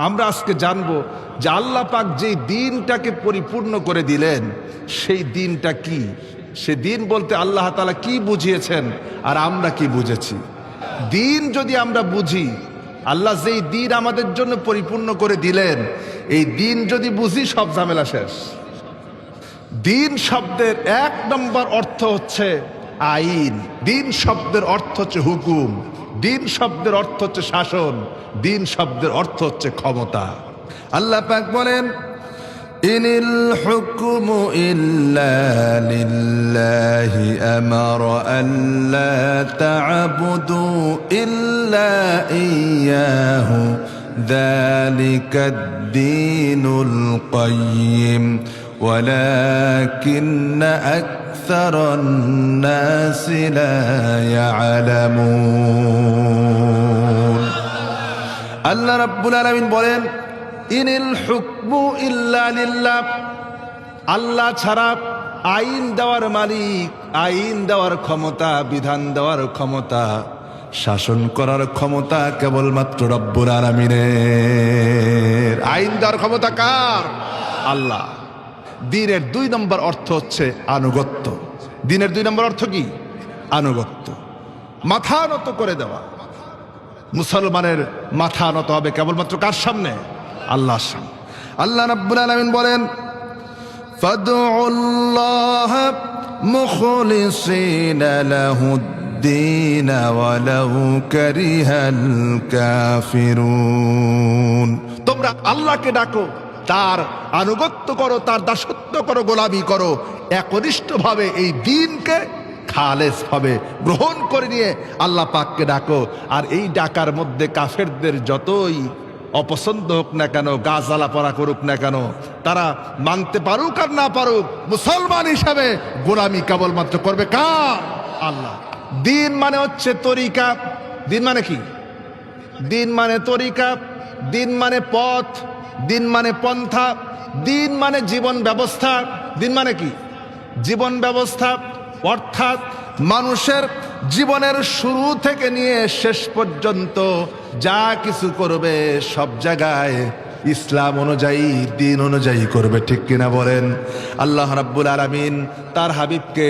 আমরা আজকে জানবো যে আল্লাহ পাক যেই দিনটাকে পরিপূর্ণ করে দিলেন সেই দিনটা কি। সে দিন বলতে আল্লাহ তাআলা কি বুঝিয়েছেন আর আমরা কি বুঝেছি। দিন যদি আমরা বুঝি, আল্লাহ যেই দিন আমাদের জন্য পরিপূর্ণ করে দিলেন, এই দিন যদি বুঝি সব ঝামেলা শেষ। দিন শব্দের এক নম্বর অর্থ হচ্ছে আইন। দিন শব্দের অর্থ হচ্ছে হুকুম। দিন শব্দের অর্থ হচ্ছে শাসন। দিন শব্দের অর্থ হচ্ছে ক্ষমতা। আল্লাহ পাক বলেন, ইনিল হুকমু ইল্লা লিল্লাহি আমারা আল্লা তা'বুদু ইল্লা ইয়্যাহু যালিকাদ-দীনুল কাইয়্যিম ওয়ালাকিন্না আকসারান নাসি লা ইয়ালামুন। আল্লাহ রাব্বুল আলামিন বলেন, ইনিল হুকমু ইল্লা লিল্লাহ, আল্লাহ ছাড়া আইন দেওয়ার মালিক, আইন দেওয়ার ক্ষমতা, বিধান দেওয়ার ক্ষমতা, শাসন করার ক্ষমতা কেবলমাত্র রব্বুল আলামিনের। আইন দেওয়ার ক্ষমতা কার? আল্লাহ। দিনের দুই নম্বর অর্থ হচ্ছে আনুগত্য। দিনের দুই নম্বর অর্থ কি? আনুগত্য, মাথা নত করে দেওয়া। মুসলমানের মাথা নত হবে কেবলমাত্র কার সামনে? আল্লাহর সামনে। আল্লাহ রাব্বুল আলামিন বলেন, ফাদউল্লাহ মুখলিসিনা লাহুদ-দীন ওয়ালাউ কারিহাল কাফিরুন। তোমরা আল্লাহকে ডাকো, তার আনুগত্য করো, তার দাসত্ব করো, গোলামি করো, একনিষ্ঠভাবে এই দ্বীনকে খালেস ভাবে গ্রহণ করে নিয়ে আল্লাহ পাককে ডাকো। আর এই ডাকার মধ্যে কাফেরদের যতই অপছন্দ হোক না কেন, গাছালা পরা করুক না কেন, তারা মানতে পারুক আর না পারুক, মুসলমান হিসাবে গোলামি কেবলমাত্র করবে কার? আল্লাহ। দিন মানে হচ্ছে তরিকা। দিন মানে কি? দিন মানে তরিকা, দিন মানে পথ, দিন মানে পন্থা, দিন মানে জীবন ব্যবস্থা। দিন মানে কি? জীবন ব্যবস্থা, অর্থাৎ মানুষের জীবনের শুরু থেকে নিয়ে শেষ পর্যন্ত যা কিছু করবে সব জায়গায় ইসলাম অনুযায়ী, দিন অনুযায়ী করবে। ঠিক কিনা বলেন? আল্লাহ রাব্বুল আলামিন তার হাবিবকে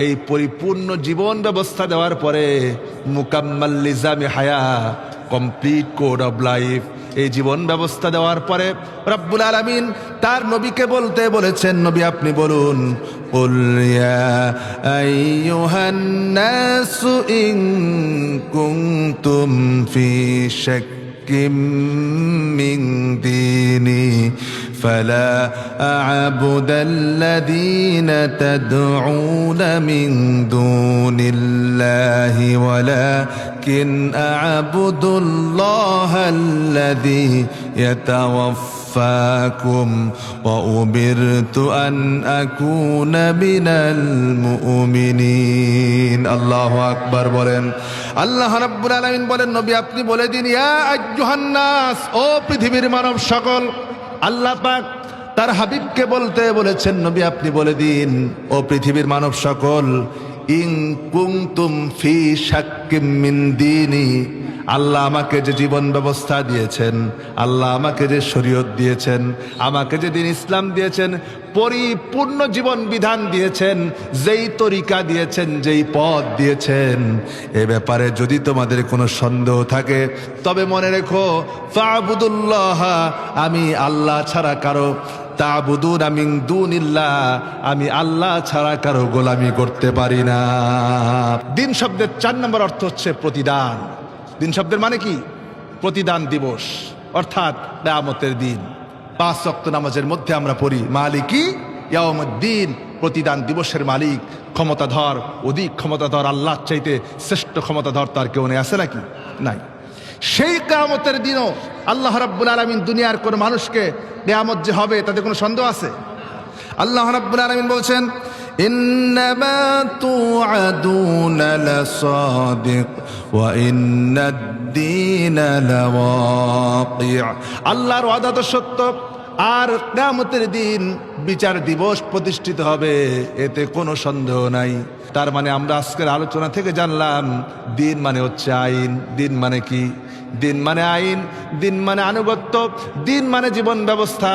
এই পরিপূর্ণ জীবন ব্যবস্থা দেওয়ার পরে মুকাম্মাল লিজামে হায়া, কমপ্লিট কোড অফ লাইফ, এই জীবন ব্যবস্থা দেওয়ার পরে রব্বুল আলামিন তার নবীকে বলতে বলেছেন, নবী আপনি বলুন, কুল ইয়া আইয়ুহান নাসু ইন কুনতুম ফি শাক্কিম মিন দীনি ফালা আ'বুদাল্লাযীনা তাদউনা মিন দুনিল্লাহি ওয়ালাকিন আ'বুদুল্লাহাল্লাযী ইয়াতাওয়াফফাকুম ওয়া উমিরতু আন আকুনা মিনাল মুমিনিন। আল্লাহু আকবার বলেন। আল্লাহ রাব্বুল আলামিন বলেন, নবী আপনি বলে দিন, ইয়া আইয়ুহান নাস, ও পৃথিবীর মানব সকল। আল্লাহ পাক তার হাবিবকে বলতে বলেছেন, নবী আপনি বলে দিন, ও পৃথিবীর মানব সকল, ইন কুনতুম ফি শাক্কিম মিন দীনি, আল্লাহ আমাকে যে জীবন ব্যবস্থা দিয়েছেন, আল্লাহ আমাকে যে শরীয়ত দিয়েছেন, আমাকে যে দিন ইসলাম দিয়েছেন, পরিপূর্ণ জীবন বিধান দিয়েছেন, যেই তরিকা দিয়েছেন, যেই পথ দিয়েছেন, এ ব্যাপারে যদি তোমাদের কোনো সন্দেহ থাকে তবে মনে রেখো, ফা'বুদুল্লাহ, আমি আল্লাহ ছাড়া কারো, তা'বুদুনা মিন দুনিল্লাহ, আমি আল্লাহ ছাড়া কারো গোলামি করতে পারি না। দিন শব্দের 4 নম্বর অর্থ হচ্ছে প্রতিদান। দিন শব্দের মানে কি? প্রতিদান দিবস, অর্থাৎ কিয়ামতের দিন। 5 ওয়াক্ত নামাজের মধ্যে আমরা পড়ি মালিকি ইয়াউমুদ্দিন, প্রতিদান দিবসের মালিক, ক্ষমতাধর, অধিক ক্ষমতাধর আল্লাহর চাইতে শ্রেষ্ঠ ক্ষমতাধর তার কেউ নেই, আছে নাকি? নাই। সেই কিয়ামতের দিনও আল্লাহ রাব্বুল আলামিন দুনিয়ার কোন মানুষকে কিয়ামত যে হবে তাতে কোনো সন্দেহ আছে? আল্লাহ রাব্বুল আলামিন বলছেন, ইন্নামা তুআদুনা লাসাদিক ওয়া ইন্নাদ-দীনা লাওয়াকি'। আল্লাহর ওয়াদা তো সত্য, আর কিয়ামতের দিন বিচার দিবস প্রতিষ্ঠিত হবে, এতে কোনো সন্দেহ নাই। তার মানে আমরা আজকের আলোচনা থেকে জানলাম, দিন মানে হচ্ছে আইন। দিন মানে কি? দিন মানে আইন, দিন মানে আনুগত্য, দিন মানে জীবন ব্যবস্থা,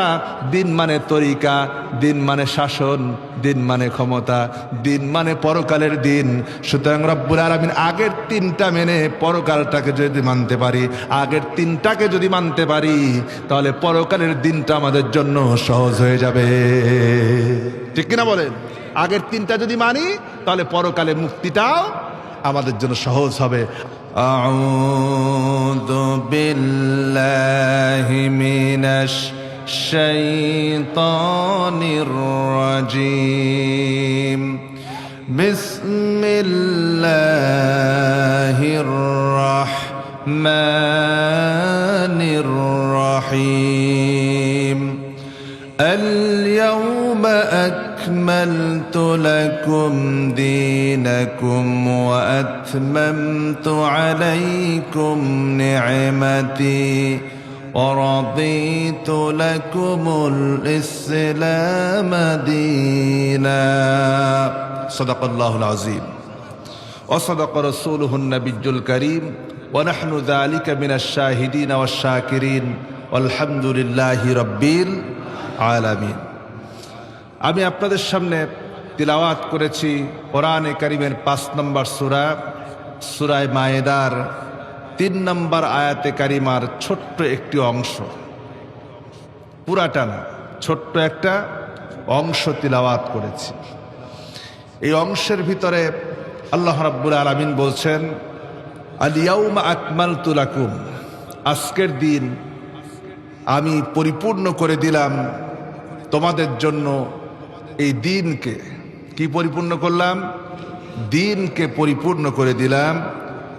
দিন মানে তরিকা, দিন মানে শাসন, দিন মানে ক্ষমতা, দিন মানে পরকালের দিন। সুতরাং রব্বুল আলামিন আগের তিনটা মেনে পরকালটাকে যদি মানতে পারি, আগের তিনটাকে যদি মানতে পারি, তাহলে পরকালের দিনটা আমাদের জন্য সহজ হয়ে যাবে। ঠিক কিনা বলেন? আগের তিনটা যদি মানি তাহলে পরকালে মুক্তিটাও আমাদের জন্য সহজ হবে। আউযু বিল্লাহি মিনাশ শাইতানির রাজীম। বিসমিল্লাহির রাহমানির রাহিম। اليوم أكملت لكم دينكم وأتممت عليكم نعمتي ورضيت لكم الإسلام دينا صدق الله العظيم وصدق رسوله النبي الكريم ونحن ذلك من الشاهدين والشاكرين والحمد لله رب العالمين। আমি আপনাদের সামনে তিলাওয়াত করেছি কোরআনে কারীমের 5 নম্বর সূরা সূরা মায়েদার 3 নম্বর আয়াতে কারিমার ছোট্ট একটি অংশ, পুরাটা না, ছোট্ট একটা অংশ তিলাওয়াত করেছি। এই অংশের ভিতরে আল্লাহ রাব্বুল আলামিন বলছেন, আল ইয়াউমা আকমালতু লাকুম, আজকের দিন আমি পরিপূর্ণ করে দিলাম তোমাদের জন্য। এই দিনকে কি পরিপূর্ণ করলাম? দিনকে পরিপূর্ণ করে দিলাম।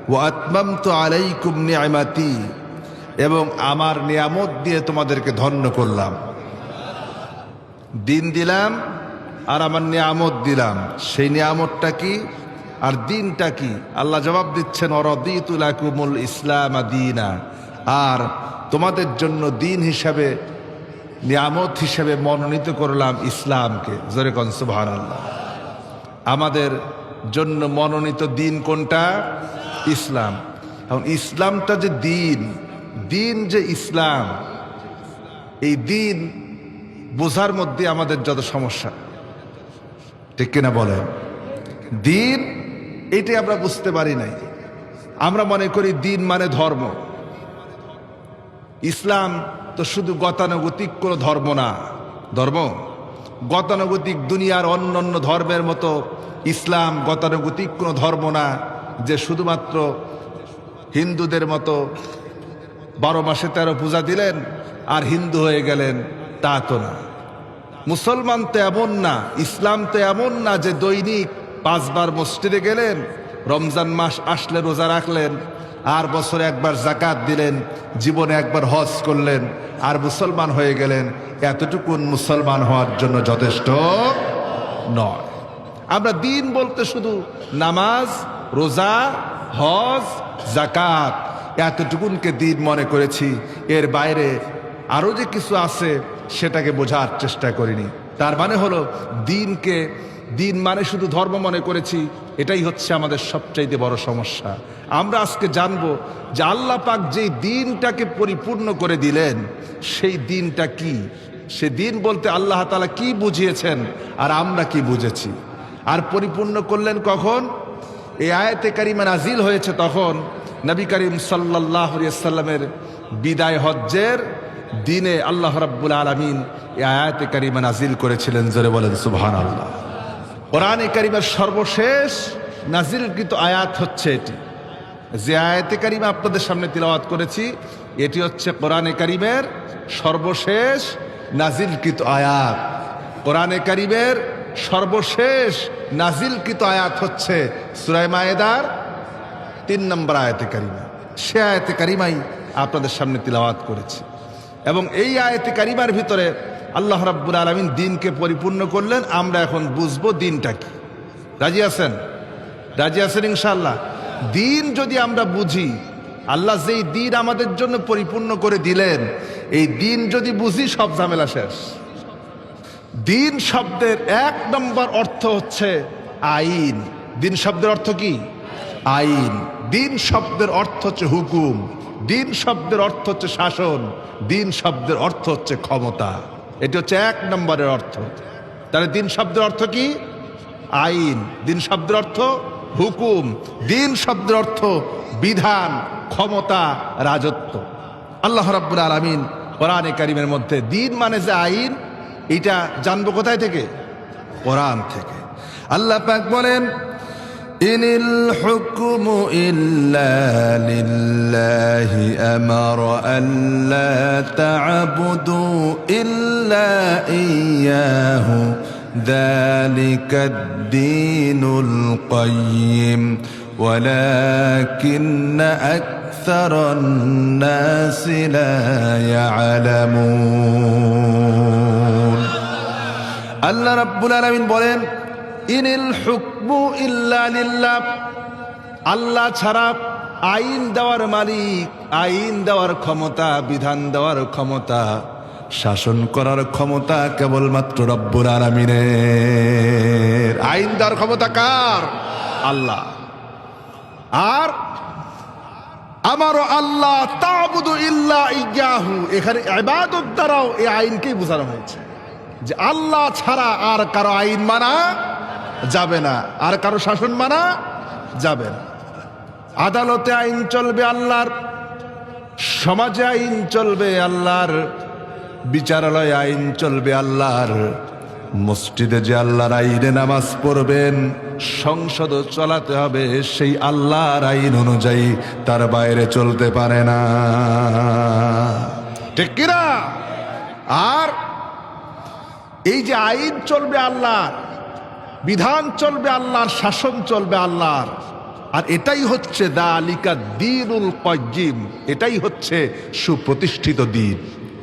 ওয়া আতমামতু আলাইকুম নিআমাতি, এবং আমার নিয়ামত দিয়ে তোমাদেরকে ধন্য করলাম। দিন দিলাম আর আমার নিয়ামত দিলাম। সেই নিয়ামতটা কি আর দিনটা কি? আল্লাহ জবাব দিচ্ছেন, ওয়ারাদিতু লাকুমুল ইসলাম দীনা, আর তোমাদের জন্য দিন হিসাবে, নিয়ামত হিসেবে মনোনীত করলাম ইসলামকে। জোরে কোন সুবহানাল্লাহ। আমাদের জন্য মনোনীত দিন কোনটা? ইসলাম। এখন ইসলামটা যে দিন, দিন যে ইসলাম, এই দিন বোঝার মধ্যে আমাদের যত সমস্যা, ঠিক কিনা বলেন? দিন এটাই আমরা বুঝতে পারি নাই। আমরা মনে করি দিন মানে ধর্ম। ইসলাম তো শুধু গতানুগতিক কোনো ধর্ম না। ধর্ম গতানুগতিক, দুনিয়ার অন্যান্য ধর্মের মতো ইসলাম গতানুগতিক কোনো ধর্ম না, যে শুধুমাত্র হিন্দুদের মতো 12 মাসে 13 পূজা দিলেন আর হিন্দু হয়ে গেলেন, তা তো না। মুসলমান তো এমন না, ইসলাম তো এমন না যে দৈনিক 5 বার মসজিদে গেলেন, রমজান মাস আসলে রোজা রাখলেন, আর বছরে একবার যাকাত দিলেন, জীবনে একবার হজ করলেন আর মুসলমান হয়ে গেলেন। এতটুকুন মুসলমান হওয়ার জন্য যথেষ্ট নয়। আমরা দিন বলতে শুধু নামাজ, রোজা, হজ, যাকাত, এতটুকুনকে দিন মনে করেছি। এর বাইরে আরো যে কিছু আছে সেটাকে বোঝার চেষ্টা করিনি। তার মানে হলো দিনকে, দিন মানে শুধু ধর্ম মনে করেছি। এটাই হচ্ছে আমাদের সবচাইতে বড় সমস্যা। আমরা আজকে জানবো যে আল্লাহ পাক যেই দিনটাকে পরিপূর্ণ করে দিলেন, সেই দিনটা কি, সে দিন বলতে আল্লাহ তাআলা কি বুঝিয়েছেন আর আমরা কি বুঝেছি। আর পরিপূর্ণ করলেন কখন? এই আয়াতে কারিমা নাজিল হয়েছে তখন নবী করিম সাল্লাল্লাহু আলাইহি ওয়াসাল্লামের বিদায় হজ্জের দিনে আল্লাহ রাব্বুল আলামিন এই আয়াতে কারিমা নাজিল করেছিলেন। জোরে বলেন সুবহানাল্লাহ। কোরআনে কারিমের সর্বশেষ নাজিলকৃত আয়াত হচ্ছে এটি। যে আয়াতে কারিমা আপনাদের সামনে তিলাওয়াত করেছি, এটি হচ্ছে কোরআনে কারিমের সর্বশেষ নাজিলকৃত আয়াত। কোরআনে কারিমের সর্বশেষ নাজিলকৃত আয়াত হচ্ছে সূরা মায়েদার 3 নম্বর আয়াতে কারিমা। সে আয়াতে কারিমাই আপনাদের সামনে তিলাওয়াত করেছি। এবং এই আয়াতে কারিমার ভিতরে আল্লাহ রাব্বুল আলামিন দিনকে পরিপূর্ণ করলেন। আমরা এখন বুঝবো দিনটা কি। রাজি আছেন? রাজি আছেন ইনশাআল্লাহ? দিন যদি আমরা বুঝি, আল্লাহ যেই দিন আমাদের জন্য পরিপূর্ণ করে দিলেন, এই দিন যদি বুঝি, সব ঝামেলা শেষ। দিন শব্দের 1 নম্বর অর্থ হচ্ছে আইন। দিন শব্দের অর্থ কি? আইন। দিন শব্দের অর্থ হচ্ছে হুকুম। দিন শব্দের অর্থ হচ্ছে শাসন, দিন শব্দের অর্থ হচ্ছে ক্ষমতা। এটি হচ্ছে 1 নম্বরের অর্থ। তাহলে দিন শব্দের অর্থ কি? আইন। দিন শব্দের অর্থ হুকুম। দিন শব্দের অর্থ বিধান, ক্ষমতা, রাজত্ব। আল্লাহ রাব্বুল আলামিন কোরআনে কারীমের মধ্যে দিন মানে যে আইন, এটা জানবো কোথায় থেকে? কোরআন থেকে। আল্লাহ পাক বলেন, ইনিল হুকমু ইল্লা লিল্লাহি আমারা আল্লা তা'বুদু ইল্লা ইয়্যাহু যালিকাদ-দীনুল কাইয়্যিম ওয়ালাকিন্না আকসারান নাসি লা ইয়ালামুন। আল্লাহ রাব্বুল আলামিন বলেন, ইনিল হুকমু ইল্লা লিল্লাহ, আল্লাহ ছাড়া আইন দেওয়ার মালিক, আইন দেওয়ার ক্ষমতা, বিধান দেওয়ার ক্ষমতা, শাসন করার ক্ষমতা কেবলমাত্র রব্বুল আলামিনের। আইন দেওয়ার ক্ষমতা কার? আল্লাহ। আর আমারও আল্লাহ তা'বুদু ইল্লা ইয়্যাহু, এখানে ইবাদত দ্বারাও এই আইনকেই বোঝানো হয়েছে যে আল্লাহ ছাড়া আর কারো আইন মানা যাবে না, আর কারো শাসন মানা যাবে না। আদালতে আইন চলবে আল্লাহর, সমাজে আইন চলবে আল্লাহর, বিচারালয়ে আইন চলবে আল্লাহর, মসজিদে যে আল্লাহর আইনে নামাজ পড়বেন, সংসদ চালাতে হবে সেই আল্লাহর আইন অনুযায়ী, তার বাইরে চলতে পারে না। ঠিক কিনা? আর এই যে আইন চলবে আল্লাহর, বিধান চলবে আল্লাহর, শাসন চলবে আল্লাহর, আর এটাই হচ্ছে যালিকাদ-দীনুল কাইয়্যিম, এটাই হচ্ছে সুপ্রতিষ্ঠিত দিন।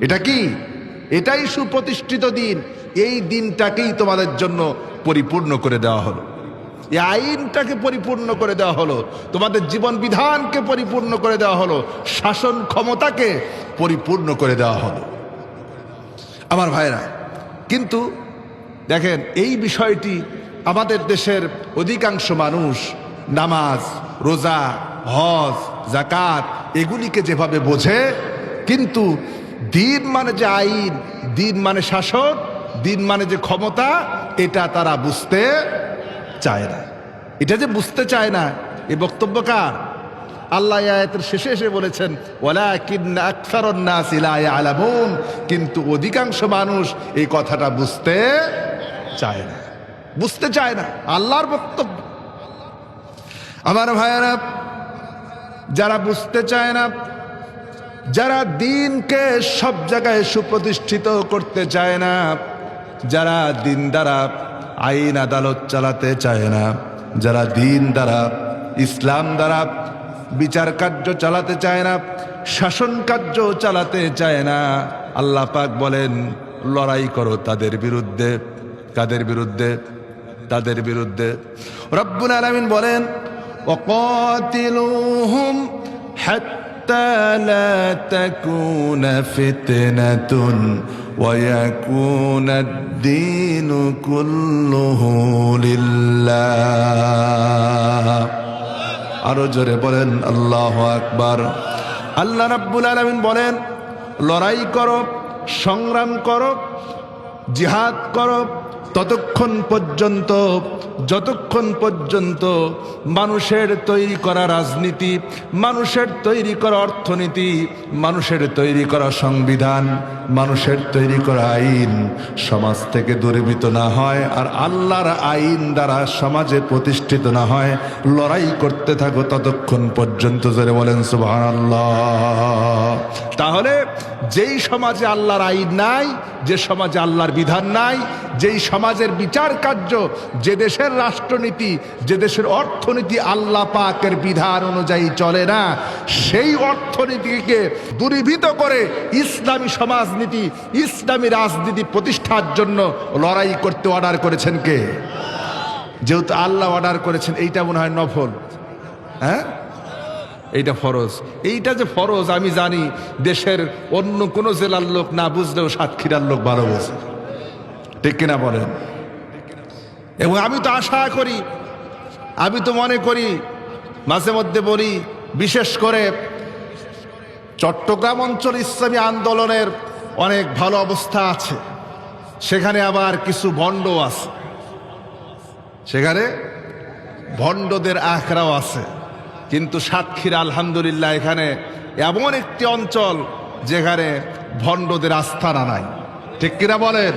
এটা কি? এটাই সুপ্রতিষ্ঠিত দিন। এই দিনটাকেই তোমাদের জন্য পরিপূর্ণ করে দেওয়া হলো, এই আইনটাকে পরিপূর্ণ করে দেওয়া হলো, তোমাদের জীবন বিধানকে পরিপূর্ণ করে দেওয়া হলো, শাসন ক্ষমতাকে পরিপূর্ণ করে দেওয়া হলো। আমার ভাইরা, কিন্তু দেখেন এই বিষয়টি আমাদের দেশের অধিকাংশ মানুষ নামাজ, রোজা, হজ, যাকাত এগুলিকে যেভাবে বোঝে, কিন্তু দিন মানে যে আইন, দিন মানে শাসন, দিন মানে যে ক্ষমতা, এটা তারা বুঝতে চায় না। এটা যে বুঝতে চায় না, এই বক্তব্য কার? আল্লাহ আয়াতের শেষে এসে বলেছেন, ওয়ালাকিন্না আকসারান নাসি লা ইয়ালামুন, কিন্তু অধিকাংশ মানুষ এই কথাটা বুঝতে চায় না, বুঝতে চায় না। আল্লাহর বক্তব্য। আমার ভাইয়েরা, যারা বুঝতে চায় না, যারা দিনকে সব জায়গায় সুপ্রতিষ্ঠিত করতে চায় না, যারা দিন দ্বারা আইন আদালত চালাতে চায় না, যারা দিন দ্বারা, ইসলাম দ্বারা বিচার কার্য চালাতে চায় না, শাসন কার্য চালাতে চায় না, আল্লাহ পাক বলেন লড়াই করো তাদের বিরুদ্ধে। কাদের বিরুদ্ধে? তাদের বিরুদ্ধে। রব্বুল আলামিন বলেন, ওয়াকাতিলুহুম হাত্তা লা তাকুনা ফিতনাতুন ওয়া ইয়াকুনাদ-দীনু কুল্লুহু লিল্লাহ। আরো জোরে বলেন আল্লাহু আকবার। আল্লাহ রাব্বুল আলামিন বলেন, লড়াই করো, সংগ্রাম করো, জিহাদ করো ততক্ষণ পর্যন্ত যতক্ষণ পর্যন্ত মানুষের তৈরি করা রাজনীতি, মানুষের তৈরি করা অর্থনীতি, মানুষের তৈরি করা সংবিধান, মানুষের তৈরি করা আইন সমাজ থেকে দূরীভূত না হয়, আর আল্লাহর আইন দ্বারা সমাজে প্রতিষ্ঠিত না হয়, লড়াই করতে থাকো ততক্ষণ পর্যন্ত। জোরে বলেন সুবহানাল্লাহ। তাহলে যেই সমাজে আল্লাহর আইন নাই, যে সমাজে আল্লাহর বিধান নাই, যেই সমাজের বিচার কার্য, যে দেশের রাষ্ট্রনীতি, যে দেশের অর্থনীতি আল্লাহ পাকের বিধান অনুযায়ী চলে না, সেই অর্থনীতিকে দূরীভূত করে ইসলামী সমাজনীতি, ইসলামী রাজনীতি প্রতিষ্ঠার জন্য লড়াই করতে অর্ডার করেছেন কে? যেহেতু আল্লাহ অর্ডার করেছেন, এইটা মনে হয় নফল, হ্যাঁ এইটা ফরজ। এইটা যে ফরজ আমি জানি, দেশের অন্য কোনো জেলার লোক না বুঝলেও সাতক্ষীরার লোক ভালো বোঝে। ঠিক কিনা বলেন? এবং আমি তো আশা করি, আমি তো মনে করি, মাঝে মধ্যে বলি, বিশেষ করে চট্টগ্রাম অঞ্চল ইসলামী আন্দোলনের অনেক ভালো অবস্থা আছে, সেখানে আবার কিছু ভণ্ড আছে, সেখানে ভণ্ডদের আখড়াও আছে। কিন্তু সাতক্ষীরা আলহামদুলিল্লাহ এখানে এমন একটি অঞ্চল যেখানে ভণ্ডদের আস্থানা নাই। ঠিক কিনা বলেন?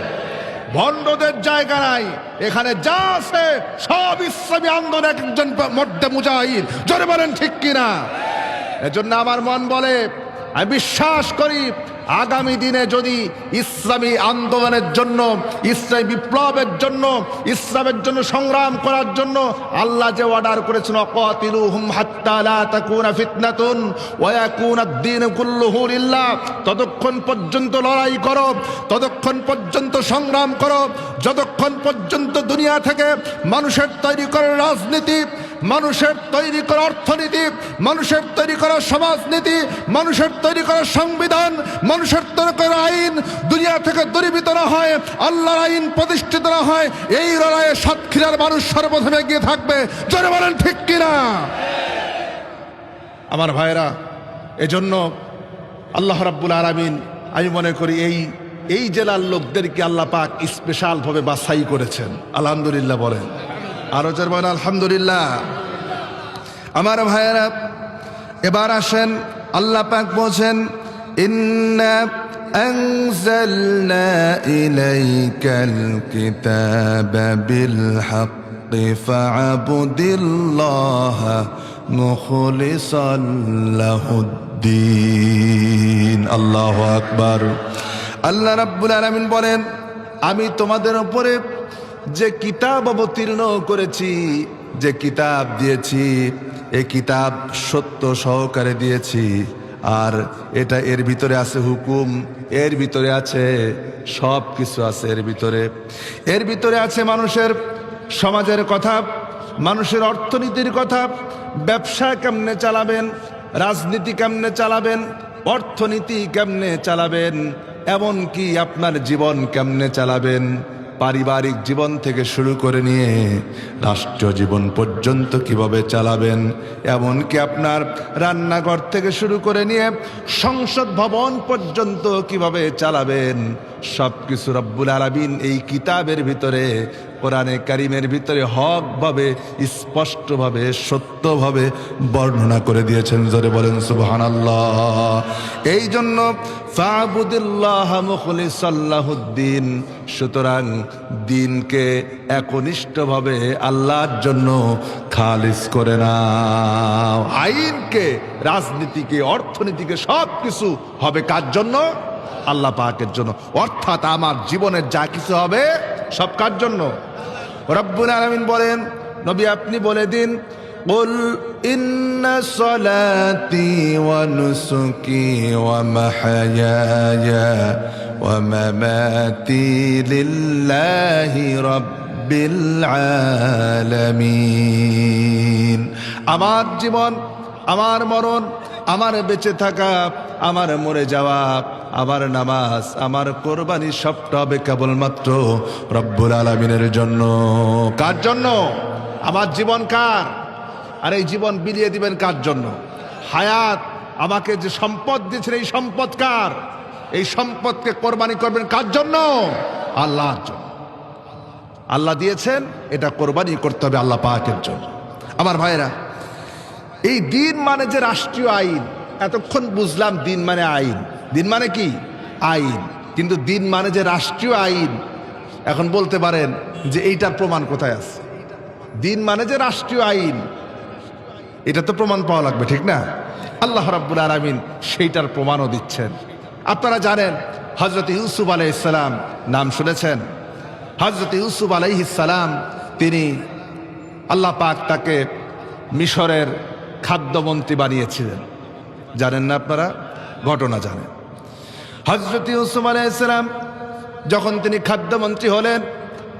ভণ্ডদের জায়গা নাই এখানে, যা আছে সব ইসলামী আন্দোলন, একজন মধ্যে মুজাহিদ। জোরে বলেন ঠিক কিনা? এজন্য আমার মন বলে, আমি বিশ্বাস করি আগামী দিনে যদি ইসলামী আন্দোলনের জন্য, ইসলামী বিপ্লবের জন্য, ইসলামের জন্য সংগ্রাম করার জন্য আল্লাহ যে অর্ডার করেছেন, অকাতিলুহুম হাত্তা লা তাকুনা ফিতনাতুন ওয়া ইয়াকুনা আদ-দীন কুল্লুহু লিল্লাহ, ততক্ষণ পর্যন্ত লড়াই করো, ততক্ষণ পর্যন্ত সংগ্রাম করো, যতক্ষণ পর্যন্ত দুনিয়া থেকে মানুষের তৈরি করা রাজনীতি, মানুষের তৈরি করা অর্থনীতি, মানুষের তৈরি করা সমাজনীতি, মানুষের তৈরি করা সংবিধান, মানুষের তৈরি করা আইন দুনিয়া থেকে দূরীভূত না হয়, আল্লাহর আইন প্রতিষ্ঠিত না হয়, এই লড়াইয়ে সাতক্ষীরার মানুষ সর্বপ্রথমে এগিয়ে থাকবে। জোরে বলেন ঠিক কিনা? আমার ভাইরা, এজন্য আল্লাহ রাব্বুল আলামিন, আমি মনে করি এই জেলার লোকদেরকে আল্লাহ পাক স্পেশাল ভাবে বাছাই করেছেন। আলহামদুলিল্লাহ বলেন, আরো জোরে বলেন আলহামদুলিল্লাহ। আমার ভাইয়েরা, এবার আসেন, আল্লাহ পাক বলেন, ইন্না আনজালনা ইলাইকাল কিতাবা বিল হাক্কি ফা'বুদিল্লাহা মুখলিসান লাহুদ্দিন। আল্লাহু আকবার। আল্লাহ রাব্বুল আলামিন বলেন, আমি তোমাদের উপরে যে কিতাব অবতীর্ণ করেছি, যে কিতাব দিয়েছি, এই কিতাব সত্য সহকারে দিয়েছি। আর এটা, এর ভিতরে আছে হুকুম, এর ভিতরে আছে সব কিছু আছে। এর ভিতরে আছে মানুষের সমাজের কথা, মানুষের অর্থনীতির কথা, ব্যবসা কেমনে চালাবেন, রাজনীতি কেমনে চালাবেন, অর্থনীতি কেমনে চালাবেন, এমনকি আপনার জীবন কেমনে চালাবেন, পারিবারিক জীবন থেকে শুরু করে নিয়ে রাষ্ট্রীয় জীবন পর্যন্ত কিভাবে চালাবেন, এমনকি আপনার রান্নাঘর থেকে শুরু করে নিয়ে সংসদ ভবন পর্যন্ত কিভাবে চালাবেন, সবকিছু রব্বুল আলামিন এই কিতাবের ভিতরে, কোরআনে কারিমের ভিতরে হকভাবে, স্পষ্টভাবে, সত্যভাবে বর্ণনা করে দিয়েছেন। জোরে বলেন সুবহানাল্লাহ। এই জন্য ফা'বুদিল্লাহ মুখলিসান লাহুদ্দিন, সুতরাং দিনকে একনিষ্ঠভাবে আল্লাহর জন্য খালিস করে নাও। আইনকে, রাজনীতিকে, অর্থনীতিকে সব কিছু হবে কার জন্য? আল্লাহ পাকের জন্য। অর্থাৎ আমার জীবনের যা কিছু হবে সব কার জন্য? রব্বুল আলামিন বলেন, নবী আপনি বলে দিন, কুল ইন্না সলাতি ওয়া নুসুকি ওয়া মাহইয়ায়া ওয়া মামাতি লিল্লাহি রাব্বিল আলামিন। আমার জীবন, আমার মরণ, আমার বেঁচে থাকা, আমার মরে যাওয়া, আমার নামাজ, আমার কোরবানি সবটা হবে কেবলমাত্র রব্বুল আলামিনের জন্য। কার জন্য? আমার জীবন কার? আর এই জীবন বিলিয়ে দিবেন কার জন্য? হায়াত, আমাকে যে সম্পদ দিয়েছেন, এই সম্পদ কার? এই সম্পদকে কোরবানি করবেন কার জন্য? আল্লাহর জন্য। আল্লাহ দিয়েছেন, এটা কোরবানি করতে হবে আল্লাহ পাকের জন্য। আমার ভাইরা, এই দিন মানে যে রাষ্ট্রীয় আইন, এতক্ষণ বুঝলাম দিন মানে আইন। দিন মানে কি? আইন। কিন্তু দিন মানে যে রাষ্ট্রীয় আইন, এখন বলতে পারেন যে এইটার প্রমাণ কোথায় আছে? দিন মানে যে রাষ্ট্রীয় আইন, এটা তো প্রমাণ পাওয়া লাগবে, ঠিক না? আল্লাহ রাব্বুল আলামিন সেইটার প্রমাণও দিচ্ছেন। আপনারা জানেন হযরত ইউসুফ আলাইহিস সালাম, নাম শুনেছেন? হযরত ইউসুফ আলাইহিস সালাম, তিনি, আল্লাহ পাক তাকে মিশরের খাদ্যমন্ত্রী বানিয়েছিলেন। জানেন না আপনারা? ঘটনা জানেন। হযরত ইউসুফ আলাইহিস সালাম যখন তিনি খাদ্যমন্ত্রী হলেন,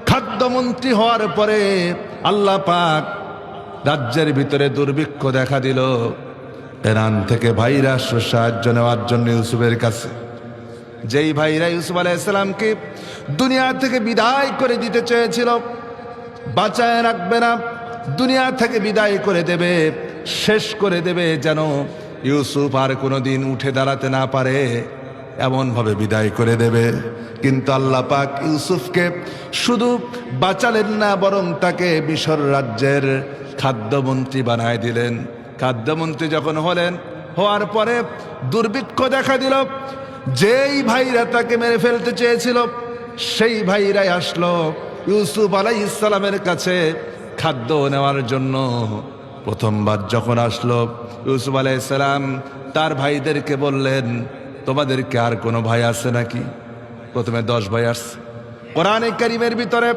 খাদ্যমন্ত্রী হওয়ার পরে আল্লাহ পাক রাজ্যের ভিতরে দুর্ভিক্ষ দেখা দিল। ইরান থেকে ভাইরা সাহায্য নেওয়ার জন্য ইউসুফের কাছে, যেই ভাইরা ইউসুফ আলাইহিস সালামকে দুনিয়া থেকে বিদায় করে দিতে চেয়েছিল, বাঁচায় রাখবে না, দুনিয়া থেকে বিদায় করে দেবে, শেষ করে দেবে, যেন ইউসুফ আর কোনোদিন উঠে দাঁড়াতে না পারে এমনভাবে বিদায় করে দেবে। কিন্তু আল্লাহ পাক ইউসুফকে শুধু বাঁচালেন না, বরং তাকে মিশর রাজ্যের খাদ্যমন্ত্রী বানায় দিলেন। খাদ্যমন্ত্রী যখন হলেন, হওয়ার পরে দুর্ভিক্ষ দেখা দিল। যেই ভাইরা তাকে মেরে ফেলতে চেয়েছিল সেই ভাইরাই আসলো ইউসুফ আলাইহিস সালামের কাছে খাদ্য নেওয়ার জন্য। প্রথমবার যখন আসলো, ইউসুফ আলাইহিস সালাম তার ভাইদেরকে বললেন, তোমাদেরকে আর কোনো ভাই আছে নাকি? প্রথমে 10 ভাই আসছে। কোরআনে কারীমের ভিতরে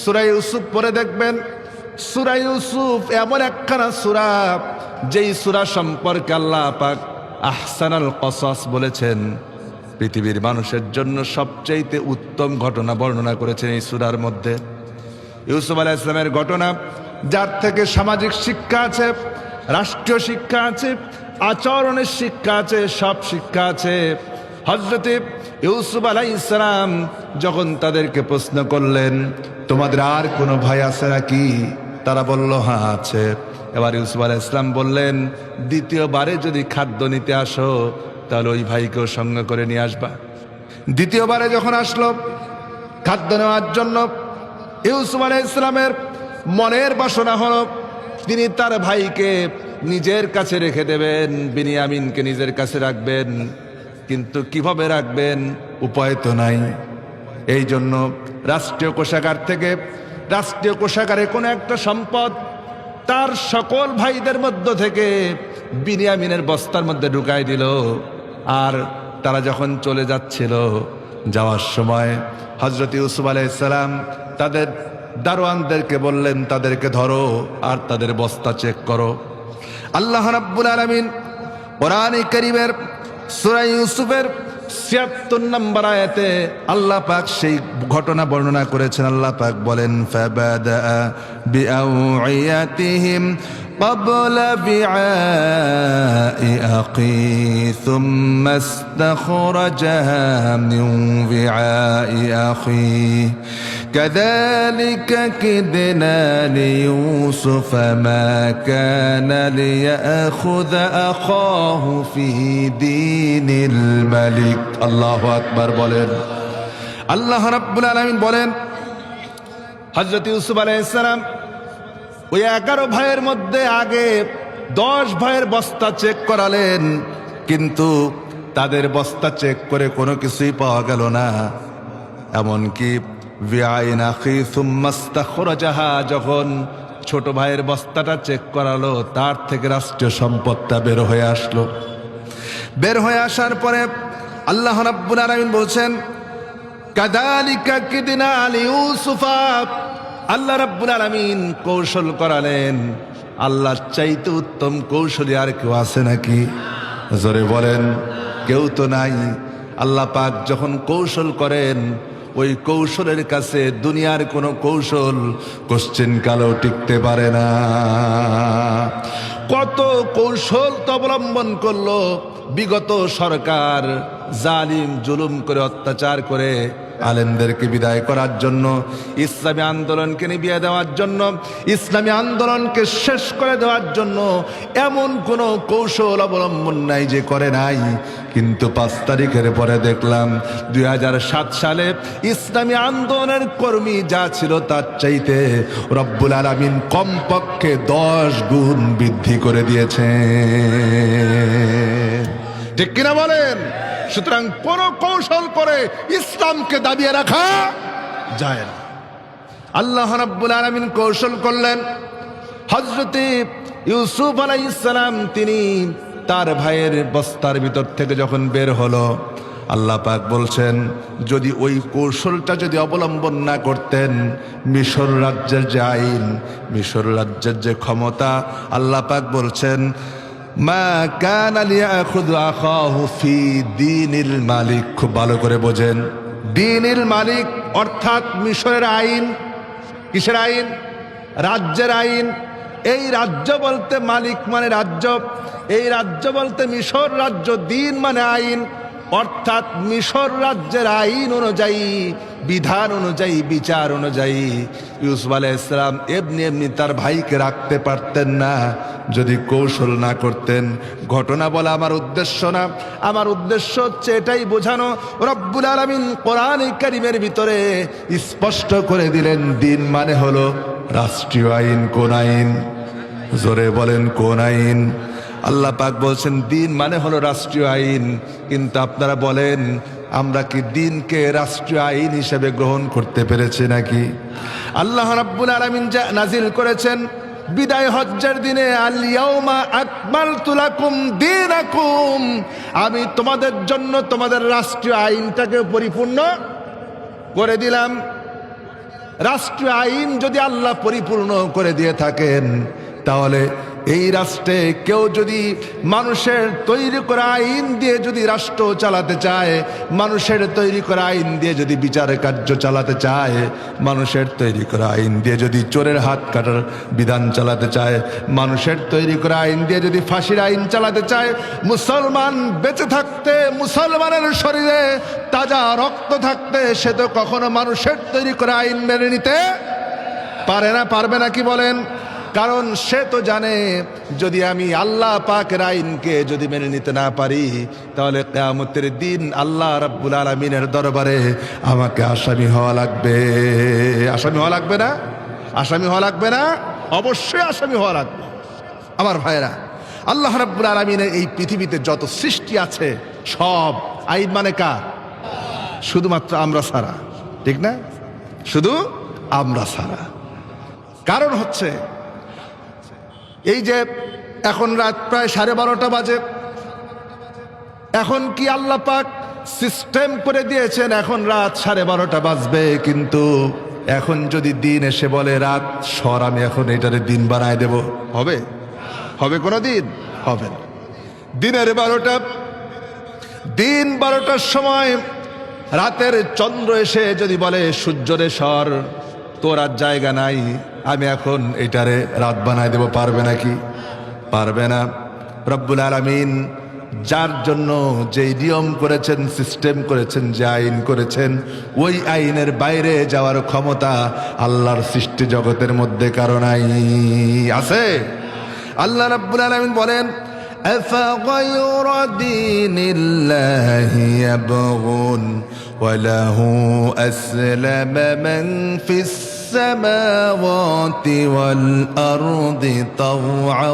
সূরা ইউসুফ পড়ে দেখবেন, সূরা ইউসুফ এমন একখানা সূরা, যেই সূরা সম্পর্কে আল্লাহ পাক আহসানুল কসাস বলেছেন। পৃথিবীর মানুষের জন্য সবচাইতে উত্তম ঘটনা বর্ণনা করেছেন এই সূরার মধ্যে। ইউসুফ আলাইহিস সালামের ঘটনা, যার থেকে সামাজিক শিক্ষা আছে, রাষ্ট্রীয় শিক্ষা আছে, আচরণের শিক্ষা আছে, সব শিক্ষা আছে। হযরত ইউসুফ আলাইহিস সালাম যখন তাদেরকে প্রশ্ন করলেন, তোমাদের আর কোনো ভাই আছে নাকি? তারা বলল, হ্যাঁ আছে। এবার ইউসুফ আলাইহিস সালাম বললেন, দ্বিতীয়বারে যদি খাদ্য নিতে আসো তাহলে ওই ভাইকেও সঙ্গে করে নিয়ে আসবা। দ্বিতীয়বারে যখন আসলো খাদ্য নেওয়ার জন্য, ইউসুফ আলাইহিস সালামের মনের বাসনা হলো তিনি তার ভাইকে নিজের কাছে রেখে দেবেন, বিনিয়ামিনকে নিজের কাছে রাখবেন। কিন্তু কিভাবে রাখবেন? উপায় তো নাই। এই জন্য রাষ্ট্রীয় কোষাগার থেকে, রাষ্ট্রীয় কোষাগারে কোনো একটা সম্পদ তার সকল ভাইদের মধ্য থেকে বিনিয়ামিনের বস্তার মধ্যে ঢুকাই দিল। আর তারা যখন চলে যাচ্ছিল, যাওয়ার সময় হযরত ইউসুফ আলাইহিস সালাম তাদের দারোয়ানদেরকে বললেন, তাদেরকে ধরো আর তাদের বস্তা চেক করো। আল্লাহ রাব্বুল আলামিন কোরআনে কারীমের সূরা ইউসুফের ৭৬ নম্বর আয়াতে আল্লাহ পাক সেই ঘটনা বর্ণনা করেছেন। আল্লাহ পাক বলেন, ফাবাদা বিআউইয়াতিহিম ক্বাবলা বিআই আখি সুম্মা ইস্তাখরাজাহা মিন বিআই আখি كذلك كدنا ليوسف ما كان ليأخذ أخاه في دين الملك الله أكبر বলেন। আল্লাহ রাব্বুল আলামিন বলেন, হযরত ইউসুফ আলাইহিস সালাম ওই 11 ভাইয়ের মধ্যে আগে 10 ভাইয়ের বস্তা চেক করালেন, কিন্তু তাদের বস্তা চেক করে কোনো কিছুই পাওয়া গেল না। এমনকি যখন ছোট ভাইয়ের বস্তাটা চেক করালো, তার থেকে রাষ্ট্রীয় সম্পদটা বের হয়ে আসলো। বের হয়ে আসার পরে আল্লাহ রাব্বুল আলামিন বলছেন, কাযালিকা কিদনা লিইউসুফা। আল্লাহ রাব্বুল আলামিন কৌশল করালেন। আল্লাহর চাইতে উত্তম কৌশলী আর কেউ আছে নাকি? জোরে বলেন, কেউ তো নাই। আল্লাহ পাক যখন কৌশল করেন, ওই কৌশলের কাছে দুনিয়ার কোনো কৌশল কোশ্চেন কালেও টিকতে পারে না। কত কৌশল তো অবলম্বন করলো বিগত সরকার, জালিম জুলুম করে অত্যাচার করে আলেমদেরকে বিদায় করার জন্য, ইসলামী আন্দোলনকে নিভিয়ে দেওয়ার জন্য, ইসলামী আন্দোলনকে শেষ করে দেওয়ার জন্য এমন কোনো কৌশল অবলম্বন নাই যে করে নাই। কিন্তু 5 তারিখের পরে দেখলাম 2007 সালে ইসলামী আন্দোলনের কর্মী যা ছিল তার চাইতে রব্বুল আলামিন কমপক্ষে 10 গুণ বৃদ্ধি করে দিয়েছে। ঠিক কিনা বলেন? সুতরাং কোন কৌশল করে ইসলামকে দাবিয়ে রাখা যায় না। আল্লাহ রাব্বুল আলামিন কৌশল করলেন। হযরত ইউসুফ আলাইহিস সালাম তিনি তার ভাইয়ের বস্তার ভিতর থেকে যখন বের হলো, আল্লাহ পাক বলছেন, যদি ওই কৌশলটা যদি অবলম্বন না করতেন, মিশর রাজ্যের যে আইন, মিশর রাজ্যের যে ক্ষমতা, আল্লাহ পাক বলছেন, মা কানা লিয়াখুযু আখাহু ফি দীনিল মালিক। খুব ভালো করে বোঝেন, দীনিল মালিক অর্থাৎ মিশরের আইন। কিসের আইন? রাজ্যের আইন। এই রাজ্য বলতে মালিক মানে রাজ্য, এই রাজ্য বলতে মিশর রাজ্য, দিন মানে আইন। অর্থাৎ মিশর রাজ্যের আইন অনুযায়ী, বিধান অনুযায়ী, বিচার অনুযায়ী ইউসুফ আলাইহিস সালাম এমনি এমনি তার ভাইকে রাখতে পারতেন না যদি কৌশল না করতেন। ঘটনা বলা আমার উদ্দেশ্য না, আমার উদ্দেশ্য হচ্ছে এটাই বোঝানো। রব্বুল আলামিন কোরআন কারীমের ভিতরে স্পষ্ট করে দিলেন দিন মানে হলো রাষ্ট্রীয় আইন। কোন আইন? জোরে বলেন, কোন আইন? আল্লাহ পাক বলছেন দিন মানে হলো রাষ্ট্রীয় আইন। কিন্তু আপনারা বলেন আমরা কি দিনকে রাষ্ট্রীয় আইন হিসেবে গ্রহণ করতে পেরেছি নাকি? আল্লাহ রাব্বুল আলামিন যা নাজিল করেছেন বিদায় হজ্জের দিনে, আল ইয়াউমা আকমালতু লাকুম দীনাকুম, আমি তোমাদের জন্য তোমাদের রাষ্ট্রীয় আইনটাকে পরিপূর্ণ করে দিলাম। রাষ্ট্রীয় আইন যদি আল্লাহ পরিপূর্ণ করে দিয়ে থাকেন, তাহলে এই রাষ্ট্রে কেউ যদি মানুষের তৈরি করা আইন দিয়ে যদি রাষ্ট্র চালাতে চায়, মানুষের তৈরি করা আইন দিয়ে যদি বিচার কার্য চালাতে চায়, মানুষের তৈরি করা আইন দিয়ে যদি চোরের হাত কাটার বিধান চালাতে চায়, মানুষের তৈরি করা আইন দিয়ে যদি ফাঁসির আইন চালাতে চায়, মুসলমান বেঁচে থাকতে, মুসলমানের শরীরে তাজা রক্ত থাকতে সে তো কখনো মানুষের তৈরি করা আইন মেনে নিতে পারে না। পারবে না কি বলেন? কারণ সে তো জানে যদি আমি আল্লাহ পাকের আইনকে যদি মেনে নিতে না পারি, তাহলে কিয়ামতের দিন আল্লাহ রাব্বুল আলামিনের দরবারে আমাকে আসামি হওয়া লাগবে। আসামি হওয়া লাগবে না? আসামি হওয়া লাগবে না? অবশ্যই আসামি হওয়া লাগবে। আমার ভাইরা, আল্লাহ রাব্বুল আলামিনের এই পৃথিবীতে যত সৃষ্টি আছে সব আইন মানে কার? শুধুমাত্র আমরা ছাড়া, ঠিক না? শুধু আমরা ছাড়া। কারণ হচ্ছে এই যে এখন রাত প্রায় 12:30 বাজে, এখন কি আল্লাহ পাক সিস্টেম করে দিয়েছেন এখন রাত 12:30 বাজবে, কিন্তু এখন যদি দিন এসে বলে রাত সর, আমি এখন এটারে দিন বানায় দেব, হবে? হবে কোনো দিন? হবে না। দিনের 12টা, দিন 12টার সময় রাতের চন্দ্র এসে যদি বলে সূর্যরে সর, তোর আর জায়গা নাই, আমি এখন এটারে রাত বানায় দেব, পারবে নাকি? পারবে না। রব্বুল আলামিন যার জন্য যে নিয়ম করেছেন, সিস্টেম করেছেন, যে আইন করেছেন, ওই আইনের বাইরে যাওয়ার ক্ষমতা আল্লাহর সৃষ্টি জগতের মধ্যে কারো নাই। আছে? আল্লাহ রাব্বুল আলামিন বলেন أفغير دين الله يبغون وله أسلم من في السماوات والأرض طوعا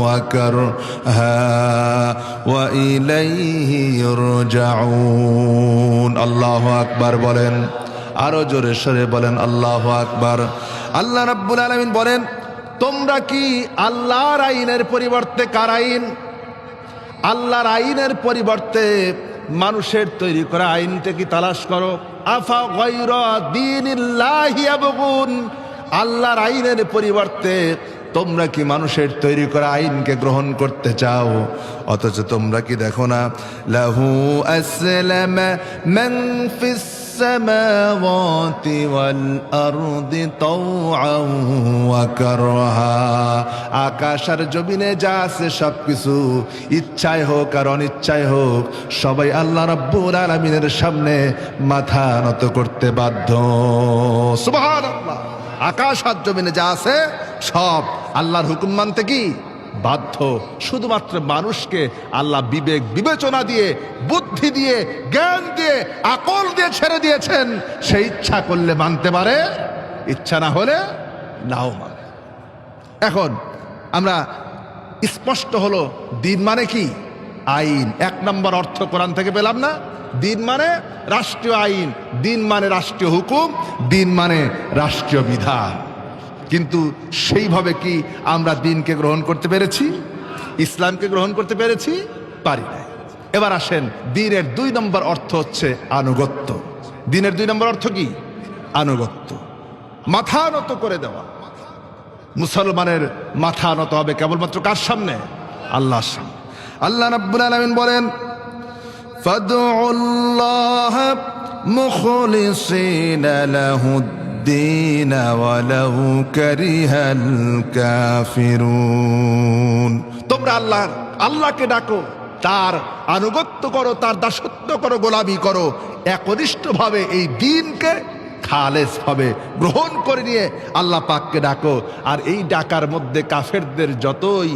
وكرها وإليه يرجعون الله أكبر বলেন, আরো জোরে সরে বলেন আল্লাহু আকবার। আল্লাহ রাব্বুল আলামিন বলেন তোমরা কি আল্লাহর আইনের পরিবর্তে কার আইন? আল্লাহর আইনের পরিবর্তে মানুষের তৈরি করা আইনটা কি তালাশ করো? আফা গায়রা দীনিল্লাহি ইয়াবগুন, আল্লাহর আইনের পরিবর্তে তোমরা কি মানুষের তৈরি করা আইনকে গ্রহণ করতে চাও? অথচ তোমরা কি দেখো না লাহু আসলামা মান ফিস السماوات والأرض طوعا وكرها, আকাশ আর জমিনে যা আছে সবকিছু ইচ্ছায় হোক আর অনিচ্ছায় হোক সবাই আল্লাহ রাব্বুল আলামিনের সামনে মাথা নত করতে বাধ্য। সুবহানাল্লাহ। আকাশ আর জমিনে যা আছে সব আল্লাহর হুকুম মানতে কি বাধ্য। শুধুমাত্র মানুষকে আল্লাহ বিবেক বিবেচনা দিয়ে, বুদ্ধি দিয়ে, জ্ঞান দিয়ে, আকল দিয়ে ছেড়ে দিয়েছেন। সে ইচ্ছা করলে মানতে পারে, ইচ্ছা না হলে নাও মানে। এখন আমরা স্পষ্ট হলো দিন মানে কি? আইন। 1 নম্বর অর্থ কোরআন থেকে পেলাম না? দিন মানে রাষ্ট্রীয় আইন, দিন মানে রাষ্ট্রীয় হুকুম, দিন মানে রাষ্ট্রীয় বিধান। কিন্তু সেইভাবে কি আমরা দিনকে গ্রহণ করতে পেরেছি? ইসলামকে গ্রহণ করতে পেরেছি? পারি নাই। এবার আসেন, দিনের 2 নম্বর অর্থ হচ্ছে আনুগত্য। দিনের 2 নম্বর অর্থ কি? আনুগত্য, মাথা নত করে দেওয়া। মুসলমানের মাথা নত হবে কেবলমাত্র কার সামনে? আল্লাহর সামনে। আল্লাহ রাব্বুল আলামিন বলেন ফাদউল্লাহ মুখলিসিনা লাহুদ الدين ولو كره الكافرون, তোমরা আল্লাহকে ডাকো তার আনুগত্য করো, তার দাসত্ব করো, গোলামি করো, একনিষ্ঠভাবে এই দ্বীনকে খালেস ভাবে গ্রহণ করে নিয়ে আল্লাহ পাককে ডাকো। আর এই ডাকার মধ্যে কাফেরদের যতই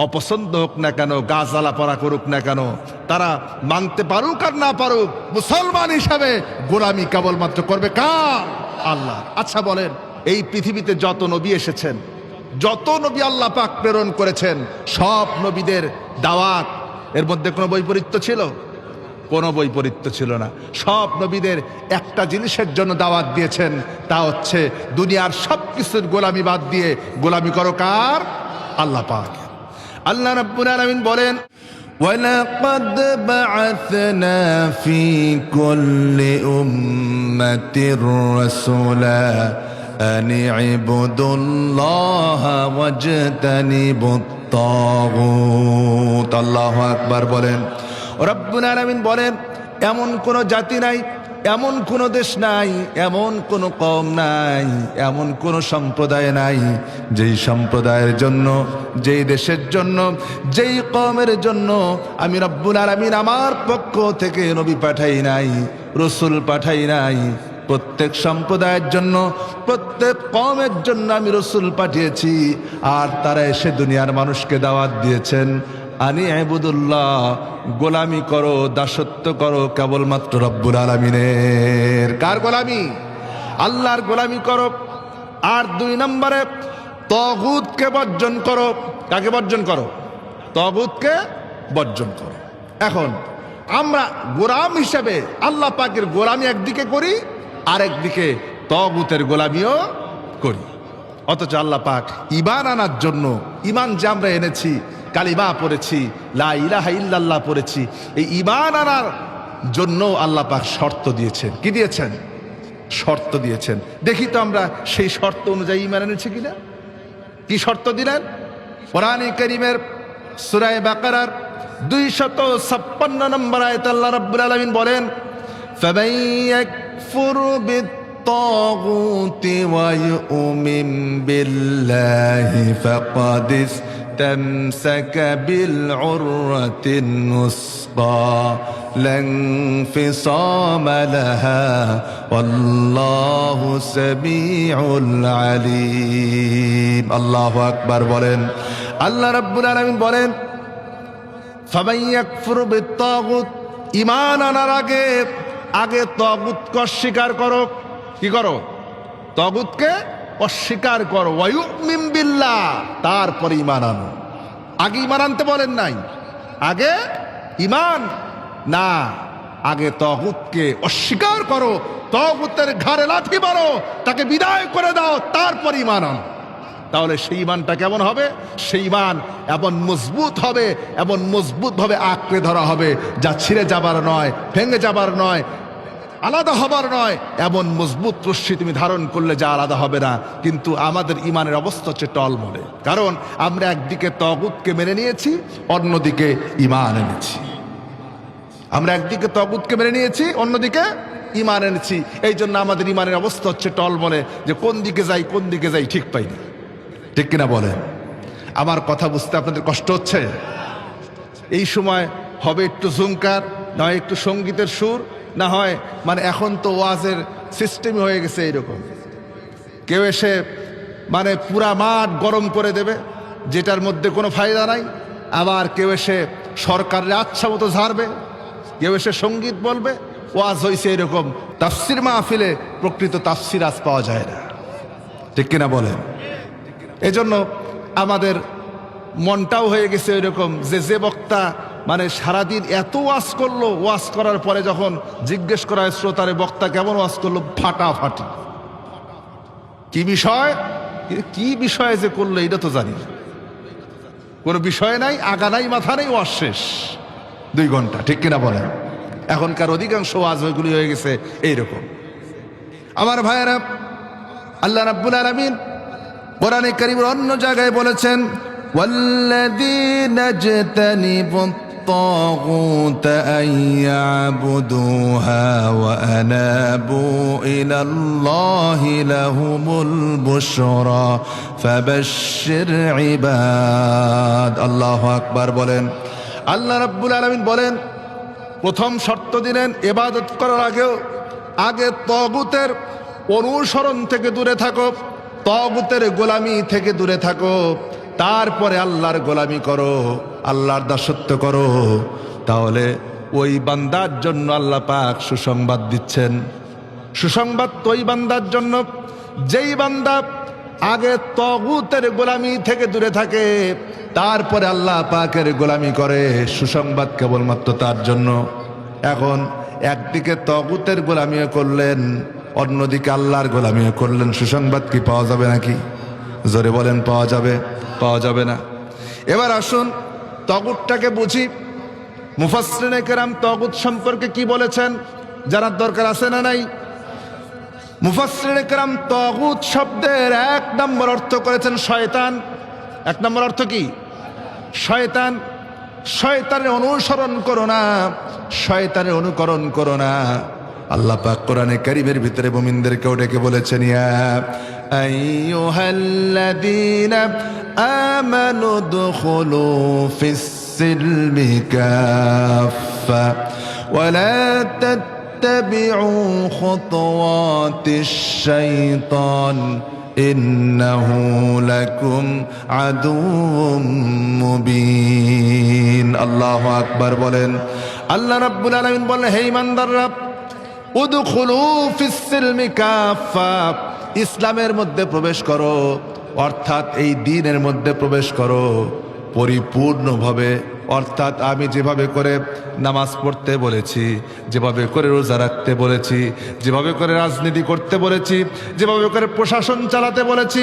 অপছন্দ হোক না কেন, গাছালা পড়া করুক না কেন, তারা মানতে পারুক আর না পারুক, মুসলমান হিসাবে গোলামি কেবলমাত্র করবে কার? আল্লাহ। আচ্ছা বলেন, এই পৃথিবীতে যত নবী এসেছেন, যত নবী আল্লাহ পাক প্রেরণ করেছেন, সব নবীদের দাওয়াত এর মধ্যে কোনো বৈপরীত্য ছিল? কোনো বৈপরীত্য ছিল না। সব নবীদের একটা জিনিসের জন্য দাওয়াত দিয়েছেন, তা হচ্ছে দুনিয়ার সব কিছুর গোলামি বাদ দিয়ে গোলামি করো কার? আল্লাহ পাক। আল্লাহ রাব্বুল আলামিন বলেন, ওয়ালাকাদ বা'আথনা ফি কুল্লি উম্মাতির রাসূলা আন ইবুদুল্লাহা ওয়াজতানিবুত তাগুত। আল্লাহু আকবার বলেন। রব্বুল আলামিন বলেন, এমন কোন জাতি নাই, এমন কোন দেশ নাই, এমন কোন কওম নাই, এমন কোন সম্প্রদায় নাই, যেই সম্প্রদায়ের জন্য, যেই দেশের জন্য, যেই কওমের জন্য আমি রব্বুল আলামিন আমার পক্ষ থেকে নবী পাঠাই নাই, রাসূল পাঠাই নাই। প্রত্যেক সম্প্রদায়ের জন্য, প্রত্যেক কওমের জন্য আমি রাসূল পাঠিয়েছি। আর তারা এসে দুনিয়ার মানুষকে দাওয়াত দিয়েছেন, আনি ইবুদুল্লাহ, গোলামি করো, দাসত্ব করো কেবলমাত্র রব্বুল আলামিনের। কার গোলামি? আল্লাহর গোলামি করো। আর 2 নম্বরে তাগুতকে বর্জন করো। কাকে বর্জন করো? তাগুতকে বর্জন করো। এখন আমরা গোলাম হিসেবে আল্লাহ পাকের গোলামি একদিকে করি, আর একদিকে তাগুতের গোলামিও করি। অথচ আল্লাহ পাক ঈমান আনার জন্য, ঈমান যে আমরা এনেছি, কালিমা পড়েছি, লা ইলাহা ইল্লাল্লাহ পড়েছি, এই ঈমান আনার জন্য আল্লাহ পাক শর্ত দিয়েছেন। কি দিয়েছেন? শর্ত দিয়েছেন। দেখি তো আমরা সেই শর্ত অনুযায়ী ঈমান এনেছি কিনা। কি শর্ত দিলেন? কোরআনে কারীমের সূরা বাকারার 256 নম্বর আয়াতে আল্লাহ রাব্বুল আলামিন বলেন, ফামান ইয়াকফুর বিত-তাগুতি ওয়া ইউমিন বিল্লাহি ফাকাদ استمسك بالعروة الوثقى لا انفصام لها والله سميع عليم। الله أكبر বলেন। আল্লাহ রাব্বুল আলামিন বলেন, ফামান ইয়াকফুর বিত-তাগুত, ঈমান আনার আগে তাগুতকে অস্বীকার করো। কি করো? তাগুতকে অস্বীকার করো। ওয়া ইউমিন বিল্লাহ, তারপরে ঈমান আনো। আগে ঈমান আনতে বলেন নাই, আগে ঈমান না, আগে তাগুতকে অস্বীকার করো, তাগুতের ঘাড়ে লাথি মারো, তাকে বিদায় করে দাও, তারপর ঈমান আনো। তাহলে সেই ঈমানটা কেমন হবে? সেই ঈমান এমন মজবুত হবে, এমন মজবুতভাবে আঁকড়ে ধরা হবে, যা ছিঁড়ে যাবার নয়, ভেঙে যাবার নয়, আলাদা হবার নয়। এমন মজবুত রশ্মি তুমি ধারণ করলে যা আলাদা হবে না। কিন্তু আমাদের ঈমানের অবস্থা হচ্ছে টলমলে, কারণ আমরা একদিকে তাগুতকে মেনে নিয়েছি, অন্যদিকে ঈমান এনেছি। আমরা একদিকে তাগুতকে মেনে নিয়েছি, অন্যদিকে ঈমান এনেছি। এই জন্য আমাদের ঈমানের অবস্থা হচ্ছে টলমলে, যে কোন দিকে যাই ঠিক পাই না। ঠিক কিনা বলেন? আমার কথা বুঝতে আপনাদের কষ্ট হচ্ছে? এই সময় হবে একটু ঝুমকার, নয় একটু সঙ্গীতের সুর, না হয় মানে এখন তো ওয়াজের সিস্টেমই হয়ে গেছে এইরকম, কেউ এসে মানে পুরা মাঠ গরম করে দেবে, যেটার মধ্যে কোনো ফায়দা নাই। আবার কেউ এসে সরকারের আচ্ছা মতো ঝাড়বে, কেউ এসে সঙ্গীত বলবে। ওয়াজ হয়েছে এরকম, তাফসির মাহফিলে প্রকৃত তাফসির আজ পাওয়া যায় না। ঠিক কিনা বলেন? এজন্য আমাদের মনটাও হয়ে গেছে এরকম, যে বক্তা মানে সারাদিন এত ওয়াজ করলো, ওয়াজ করার পরে যখন জিজ্ঞেস করা হয় শ্রোতারে, বক্তা কেমন ওয়াজ করলো, ফাটাফাটি। কি বিষয়, কি বিষয়ে যে করলো এটা তো জানি না, কোনো বিষয় নাই, আগা নাই, মাথা নেই, ওয়াজ শেষ 2 ঘন্টা। ঠিক কিনা বলেন? এখনকার অধিকাংশ ওয়াজ ওইগুলি হয়ে গেছে এইরকম। আমার ভাইয়েরা, আল্লাহ রাব্বুল আলামিন কোরআনে কারীমের অন্য জায়গায় বলেছেন, ওয়াল্লাযীনা ইজতানিবুত الطاغوت أن يعبدوها وأنابوا إلى الله لهم البشرى فبشر عباد। الله أكبر বলেন। আল্লাহ রাব্বুল আলামিন বলেন, প্রথম শর্ত দিলেন ইবাদত করার আগে তাগুতের অনুসরণ থেকে দূরে থাকো, তাগুতের গোলামি থেকে দূরে থাকো, তারপরে আল্লাহর গোলামি করো, আল্লাহর দাসত্ব করো। তাহলে ওই বান্দার জন্য আল্লাহ পাক সুসংবাদ দিচ্ছেন। সুসংবাদ তো ওই বান্দার জন্য যেই বান্দা আগে তাগুতের গোলামি থেকে দূরে থাকে, তারপরে আল্লাহ পাকের গোলামি করে। সুসংবাদ কেবলমাত্র তার জন্য। এখন একদিকে তাগুতের গোলামিও করলেন, অন্যদিকে আল্লাহর গোলামিও করলেন, সুসংবাদ কি পাওয়া যাবে নাকি? জোরে বলেন, পাওয়া যাবে? পাওয়া যাবে না। এবার আসুন তাগুতটাকে বুঝি। মুফাসসিরিনে কেরাম তাগুত সম্পর্কে কি বলেছেন জানার দরকার আছে না নাই? মুফাসসিরিনে কেরাম তাগুত শব্দের 1 নম্বর অর্থ করেছেন শয়তান। 1 নম্বর অর্থ কি? শয়তান। শয়তানের অনুসরণ করো না, শয়তানের অনুকরণ করো না। আল্লাহ পাক কোরআনে কারীমের ভিতরে মুমিনদেরকে ডেকে বলেছেন, ইয়া আইয়ুহাল্লাযীনা আমানু দুখুলু ফিস-সিলমি কাফা ওয়া লা তাত্তাবিউ খুতুওয়াতিশ শাইতান ইন্নাহু লাকুম আদুউম মুবিন। আল্লাহু আকবার বলেন। আল্লাহ রাব্বুল আলামিন বলেন, হে ঈমানদাররা, উদখুলু ফিস-সিলমি কাফা, ইসলামের মধ্যে প্রবেশ করো, অর্থাৎ এই দ্বীনের মধ্যে প্রবেশ করো পরিপূর্ণভাবে। অর্থাৎ আমি যেভাবে করে নামাজ পড়তে বলেছি, যেভাবে করে রোজা রাখতে বলেছি, যেভাবে করে রাজনীতি করতে বলেছি, যেভাবে করে প্রশাসন চালাতে বলেছি,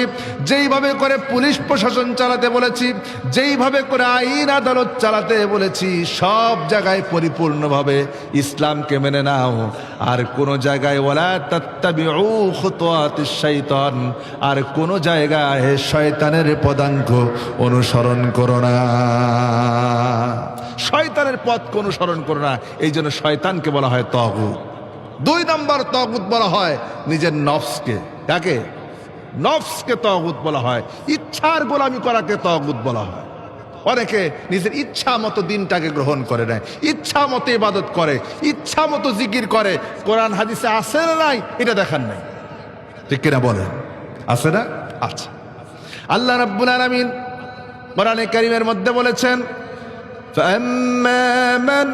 যেইভাবে করে পুলিশ প্রশাসন চালাতে বলেছি, যেইভাবে করে আইন আদালত চালাতে বলেছি, সব জায়গায় পরিপূর্ণভাবে ইসলামকে মেনে নাও। আর কোনো জায়গায় ওয়ালা তাত্তাবিউ খুতুওয়াতিশ শাইতান, আর কোনো জায়গায় শয়তানের পদাঙ্ক অনুসরণ করো না, শয়তানের পথকে অনুসরণ করো না। এই জন্য শয়তানকে বলা হয় তাগুত। 2 নম্বর তাগুত বলা হয় নিজের নফসকে। কাকে? নফসকে তাগুত বলা হয়। ইচ্ছার গোলামি করাকে তাগুত বলা হয়। অনেকে নিজের ইচ্ছা মতো দিনটাকে গ্রহণ করে নেয়, ইচ্ছা মতো ইবাদত করে, ইচ্ছা মতো জিকির করে। কোরআন হাদিসে আছে না নাই এটা দেখার নাই, ঠিক কিনা বলেন? আছে না? আচ্ছা। আল্লাহ রাব্বুল আলামিন কোরআনে কারীমের মধ্যে বলেছেন, فَأَمَّا مَنْ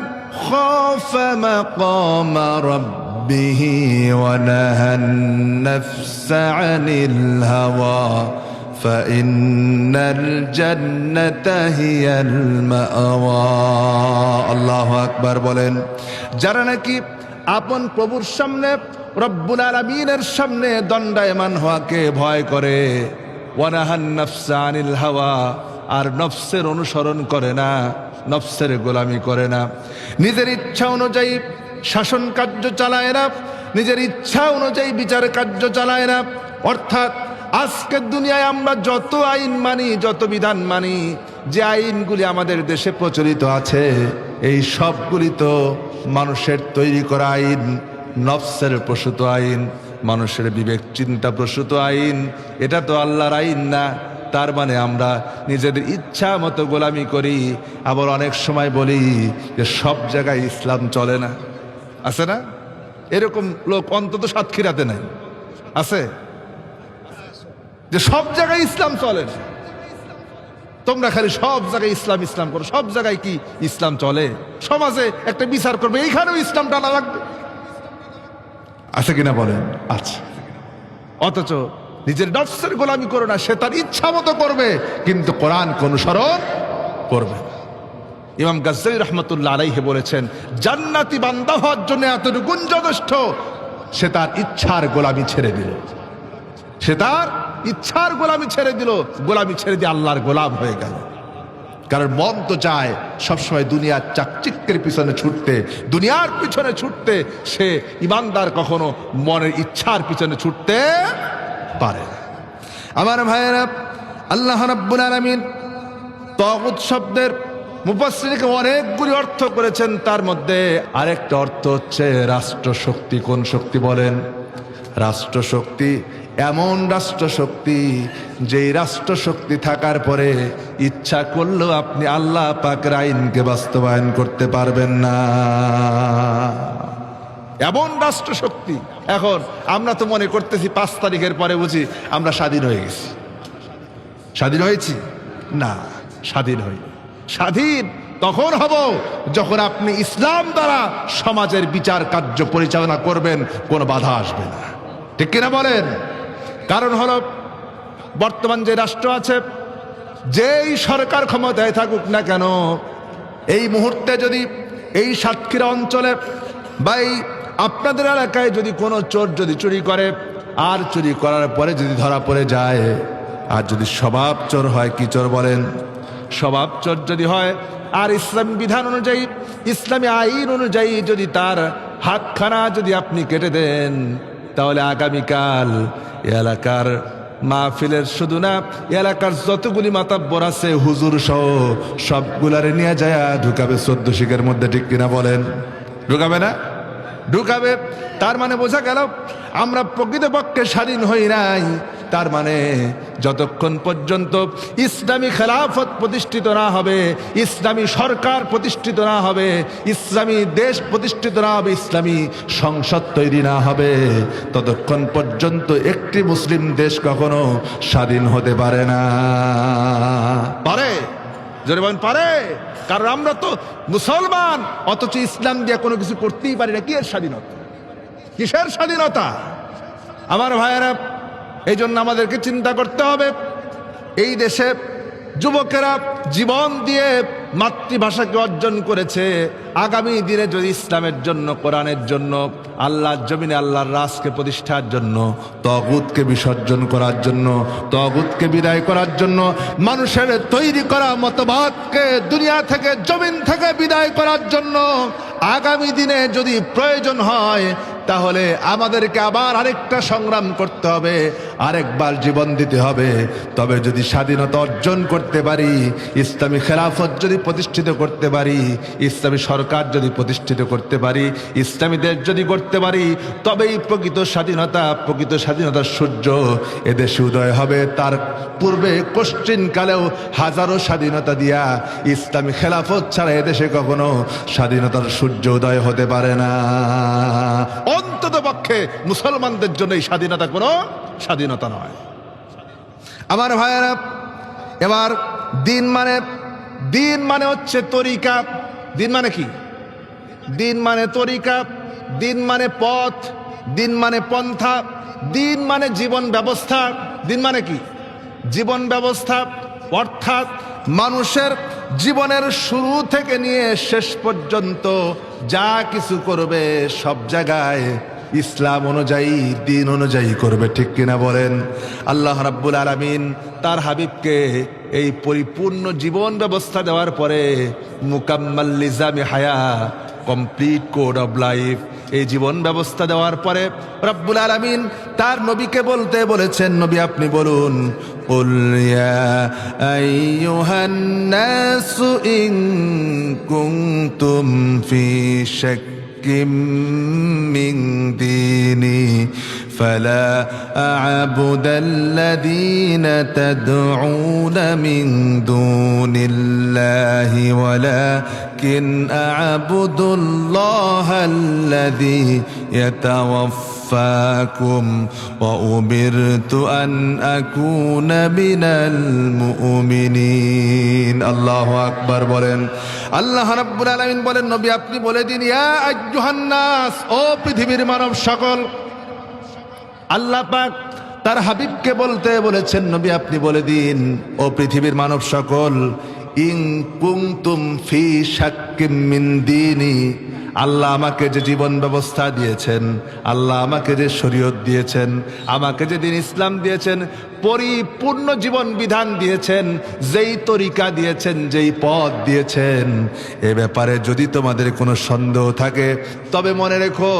خَافَ مَقَامَ رَبِّهِ وَنَهَى النَّفْسَ عَنِ الْهَوَى فَإِنَّ الْجَنَّةَ هِيَ الْمَأْوَى। আল্লাহু আকবার বলেন। যারা নাকি আপন প্রভুর সামনে, রব্বুল আলামিনের সামনে দণ্ডায়মান হওয়াকে ভয় করে, ওয়ানাহান নাফসা আনিল হাওয়া, আর নফসের অনুসরণ করে না, নফসের গোলামি করে না, নিজের ইচ্ছা অনুযায়ী শাসন কার্য চালায় না, নিজের ইচ্ছা অনুযায়ী বিচার কার্য চালায় না। অর্থাৎ আজকের দুনিয়ায় আমরা যত আইন মানি, যত বিধান মানি, যে আইনগুলি আমাদের দেশে প্রচলিত আছে, এই সবগুলি তো মানুষের তৈরি করা আইন, নফসের প্রসূত আইন, মানুষের বিবেক চিন্তা প্রসূত আইন। এটা তো আল্লাহর আইন না। তার মানে আমরা নিজেদের ইচ্ছা মতো গোলামি করি। আবার অনেক সময় বলি যে সব জায়গায় ইসলাম চলে না। আছে না এরকম লোক? অন্তত সাতক্ষীরাতে নাই, আছে যে সব জায়গায় ইসলাম চলে না। তোমরা খালি সব জায়গায় ইসলাম ইসলাম করো, সব জায়গায় কি ইসলাম চলে? সমাজে একটা বিচার করবে, এইখানেও ইসলাম টানা লাগবে, আছে কিনা বলেন? আচ্ছা। অথচ নিজের নফসের গোলামি করো না, সে তার ইচ্ছা মতো করবে, কিন্তু কোরআনকে অনুসরণ করবে। ইমাম গাজ্জালী রাহমাতুল্লাহ আলাইহি বলেছেন, জান্নাতি বান্দা হওয়ার জন্য এতটুকু যথেষ্ট, সে তার ইচ্ছার গোলামি ছেড়ে দিল, সে তার ইচ্ছার গোলামি ছেড়ে দিল, গোলামি ছেড়ে দিয়ে আল্লাহর গোলাম হয়ে গেল। কারণ মন তো চায় সবসময় দুনিয়ার চাকচিক্যের পিছনে ছুটতে, দুনিয়ার পিছনে ছুটতে। সে ইমানদার কখনো মনের ইচ্ছার পিছনে ছুটতে পারে না। আমার ভাইয়েরা, আল্লাহ রাব্বুল আলামিন তাগুত শব্দের মুফাসসিরকে অনেকগুলি অর্থ করেছেন। তার মধ্যে আরেকটা অর্থ হচ্ছে রাষ্ট্রশক্তি। কোন শক্তি বলেন? রাষ্ট্রশক্তি। এমন রাষ্ট্রশক্তি, যেই রাষ্ট্রশক্তি থাকার পরে ইচ্ছা করলেও আপনি আল্লাহ পাকের আইনকে বাস্তবায়ন করতে পারবেন না। এমন রাষ্ট্রশক্তি। এখন আমরা তো মনে করতেছি 5 তারিখের পরে বুঝি আমরা স্বাধীন হয়ে গেছি। স্বাধীন হয়েছি না, স্বাধীন হই। স্বাধীন তখন হব যখন আপনি ইসলাম দ্বারা সমাজের বিচার কার্য পরিচালনা করবেন, কোনো বাধা আসবে না। ঠিক কিনা বলেন? কারণ হলো বর্তমান যে রাষ্ট্র আছে, যেই সরকার ক্ষমতায় থাকুক না কেন, এই মুহূর্তে যদি এই সাতক্ষীরা অঞ্চলে বা এই আপনাদের এলাকায় যদি কোনো চোর যদি চুরি করে, আর চুরি করার পরে যদি ধরা পড়ে যায়, আর যদি স্বভাব চোর হয়, কি চোর বলেন? স্বভাব চোর যদি হয়, আর ইসলাম বিধান অনুযায়ী, ইসলামী আইন অনুযায়ী যদি তার হাতখানা যদি আপনি কেটে দেন, তাহলে আগামীকাল এলাকার মাহফিলের শুধু না, এলাকার যতগুলি মাতাব্বর আছে হুজুর সহ সবগুলারে নিয়ে যায় ঢুকাবে 14 শিখের মধ্যে। ঠিক কিনা বলেন? ঢুকাবে না? ঢুকাবে। তার মানে বোঝা গেল আমরা প্রকৃতপক্ষে স্বাধীন হই নাই। তার মানে যতক্ষণ পর্যন্ত ইসলামী খেলাফত প্রতিষ্ঠিত না হবে, ইসলামী সরকার প্রতিষ্ঠিত না হবে, ইসলামী দেশ প্রতিষ্ঠিত না হবে, ইসলামী সংসদ তৈরি না হবে, ততক্ষণ পর্যন্ত একটি মুসলিম দেশ কখনো স্বাধীন হতে পারে না। পারে? জোরে বলেন পারে? কারণ আমরা তো মুসলমান, অথচ ইসলাম দিয়ে কোনো কিছু করতেই পারি না। কিসের স্বাধীনতা? কিসের স্বাধীনতা? আমার ভাইয়েরা, এই জন্য আমাদেরকে চিন্তা করতে হবে। এই দেশে যুবকেরা জীবন দিয়ে মাতৃভাষাকে অর্জন করেছে। আগামী দিনে যদি ইসলামের জন্য, কোরআনের জন্য, আল্লাহর জমিনে আল্লাহর রাজকে প্রতিষ্ঠার জন্য, তাগুতকে বিসর্জন করার জন্য, তাগুতকে বিদায় করার জন্য, মানুষের তৈরি করা মতবাদকে দুনিয়া থেকে, জমিন থেকে বিদায় করার জন্য আগামী দিনে যদি প্রয়োজন হয়, তাহলে আমাদেরকে আবার আরেকটা সংগ্রাম করতে হবে, আরেকবার জীবন দিতে হবে। তবে যদি স্বাধীনতা অর্জন করতে পারি, ইসলামী খেলাফত যদি প্রতিষ্ঠিত করতে পারি, ইসলামী সরকার যদি প্রতিষ্ঠিত করতে পারি, ইসলামী দেশ যদি করতে পারি, তবেই প্রকৃত স্বাধীনতা, প্রকৃত স্বাধীনতার সূর্য এদেশে উদয় হবে। তার পূর্বে কোশ্চিনকালেও হাজারো স্বাধীনতা দিয়া ইসলামী খেলাফত ছাড়া এদেশে কখনো স্বাধীনতার সূর্য উদয় হতে পারে না। অন্তত পক্ষে মুসলমানদের জন্য এই স্বাধীনতা কোনো স্বাধীনতা নয়। আমার ভাইয়েরা, এবার দিন মানে হচ্ছে তরিকা। দিন মানে কি? দিন মানে তরিকা, দিন মানে পথ, দিন মানে পন্থা, দিন মানে জীবন ব্যবস্থা। দিন মানে কি? জীবন ব্যবস্থা, অর্থাৎ মানুষের জীবনের শুরু থেকে নিয়ে শেষ পর্যন্ত যা কিছু করবে সব জায়গায় ইসলাম অনুযায়ী, দিন অনুযায়ী করবে। ঠিক কিনা বলেন? আল্লাহ রাব্বুল আলামিন তার হাবিবকে এই পরিপূর্ণ জীবন ব্যবস্থা দেওয়ার পরে মুকাম্মাল লিজামি হায়া, কমপ্লিট কোড অফ লাইফ, এই জীবন ব্যবস্থা দেওয়ার পরে রব্বুল আলামিন তার নবীকে বলতে বলেছেন, নবী আপনি বলুন, কুল ইয়া আইয়ুহান নাসু ইন কুনতুম ফি শাক্কিম মিন দীনি ফালা আ'বুদাল্লাযীনা তাদউনা মিন দুনিল্লাহি ওয়ালাকিন আ'বুদুল্লাহাল্লাযী ইয়াতাওয়াফফাকুম ওয়া উমিরতু আন আকুনা মিনাল মুমিনিন। আল্লাহু আকবার বলেন। আল্লাহ রাব্বুল আলামিন বলেন, নবী আপনি বলে দিন, ইয়া আইয়ুহান নাস, ও পৃথিবীর মানব সকল। আল্লাহ পাক তার হাবিবকে বলতে বলেছেন, নবী আপনি বলে দিন, ও পৃথিবীর মানব সকল, ইন কুনতুম ফি শাক্কিম মিন দীনি, আল্লাহ আমাকে যে জীবন ব্যবস্থা দিয়েছেন, আল্লাহ আমাকে যে শরীয়ত দিয়েছেন, আমাকে যে দিন ইসলাম দিয়েছেন, পরিপূর্ণ জীবন বিধান দিয়েছেন, যেই তরিকা দিয়েছেন, যেই পথ দিয়েছেন, এ ব্যাপারে যদি তোমাদের কোনো সন্দেহ থাকে, তবে মনে রেখো,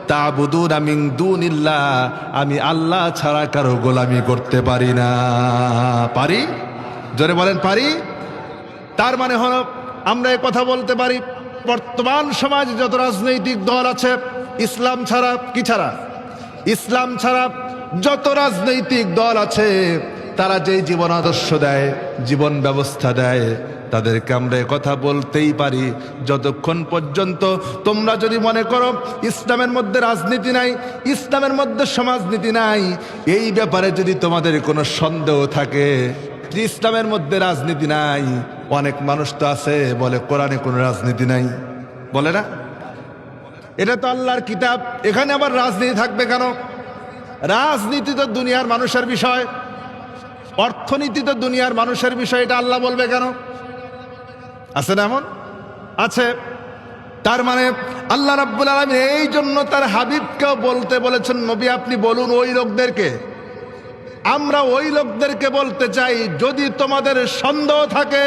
তা'বুদুনা মিন দুনিল্লাহ, আমি আল্লাহ ছাড়া কারো গোলামি করতে পারি না। পারি? জোরে বলেন পারি? তার মানে হলো আমরা এই কথা বলতে পারি, বর্তমান সমাজে যত রাজনৈতিক দল আছে, ইসলাম ছাড়া, কি ছাড়া? ইসলাম ছাড়া যত রাজনৈতিক দল আছে তারা যেই জীবন আদর্শ দেয়, জীবন ব্যবস্থা দেয়, তাদেরকে আমরা কথা বলতেই পারি, যতক্ষণ পর্যন্ত তোমরা যদি মনে করো ইসলামের মধ্যে রাজনীতি নাই, ইসলামের মধ্যে সমাজনীতি নাই, এই ব্যাপারে যদি তোমাদের কোনো সন্দেহ থাকে যে ইসলামের মধ্যে রাজনীতি নাই, অনেক মানুষ তো আছে বলে কোরআনে কোনো রাজনীতি নাই, বলে না? এটা তো আল্লাহর কিতাব, এখানে আবার রাজনীতি থাকবে কেন? রাজনীতি তো দুনিয়ার মানুষের বিষয়, অর্থনীতি তো দুনিয়ার মানুষের বিষয়, এটা আল্লাহ বলবে কেন? আছে না এমন? আছে। তার মানে আল্লাহ রাব্বুল আলামিন এই জন্য তার হাবিবকেও বলতে বলেছেন, নবী আপনি বলুন ওই লোকদেরকে, আমরা ওই লোকদেরকে বলতে চাই, যদি তোমাদের সন্দেহ থাকে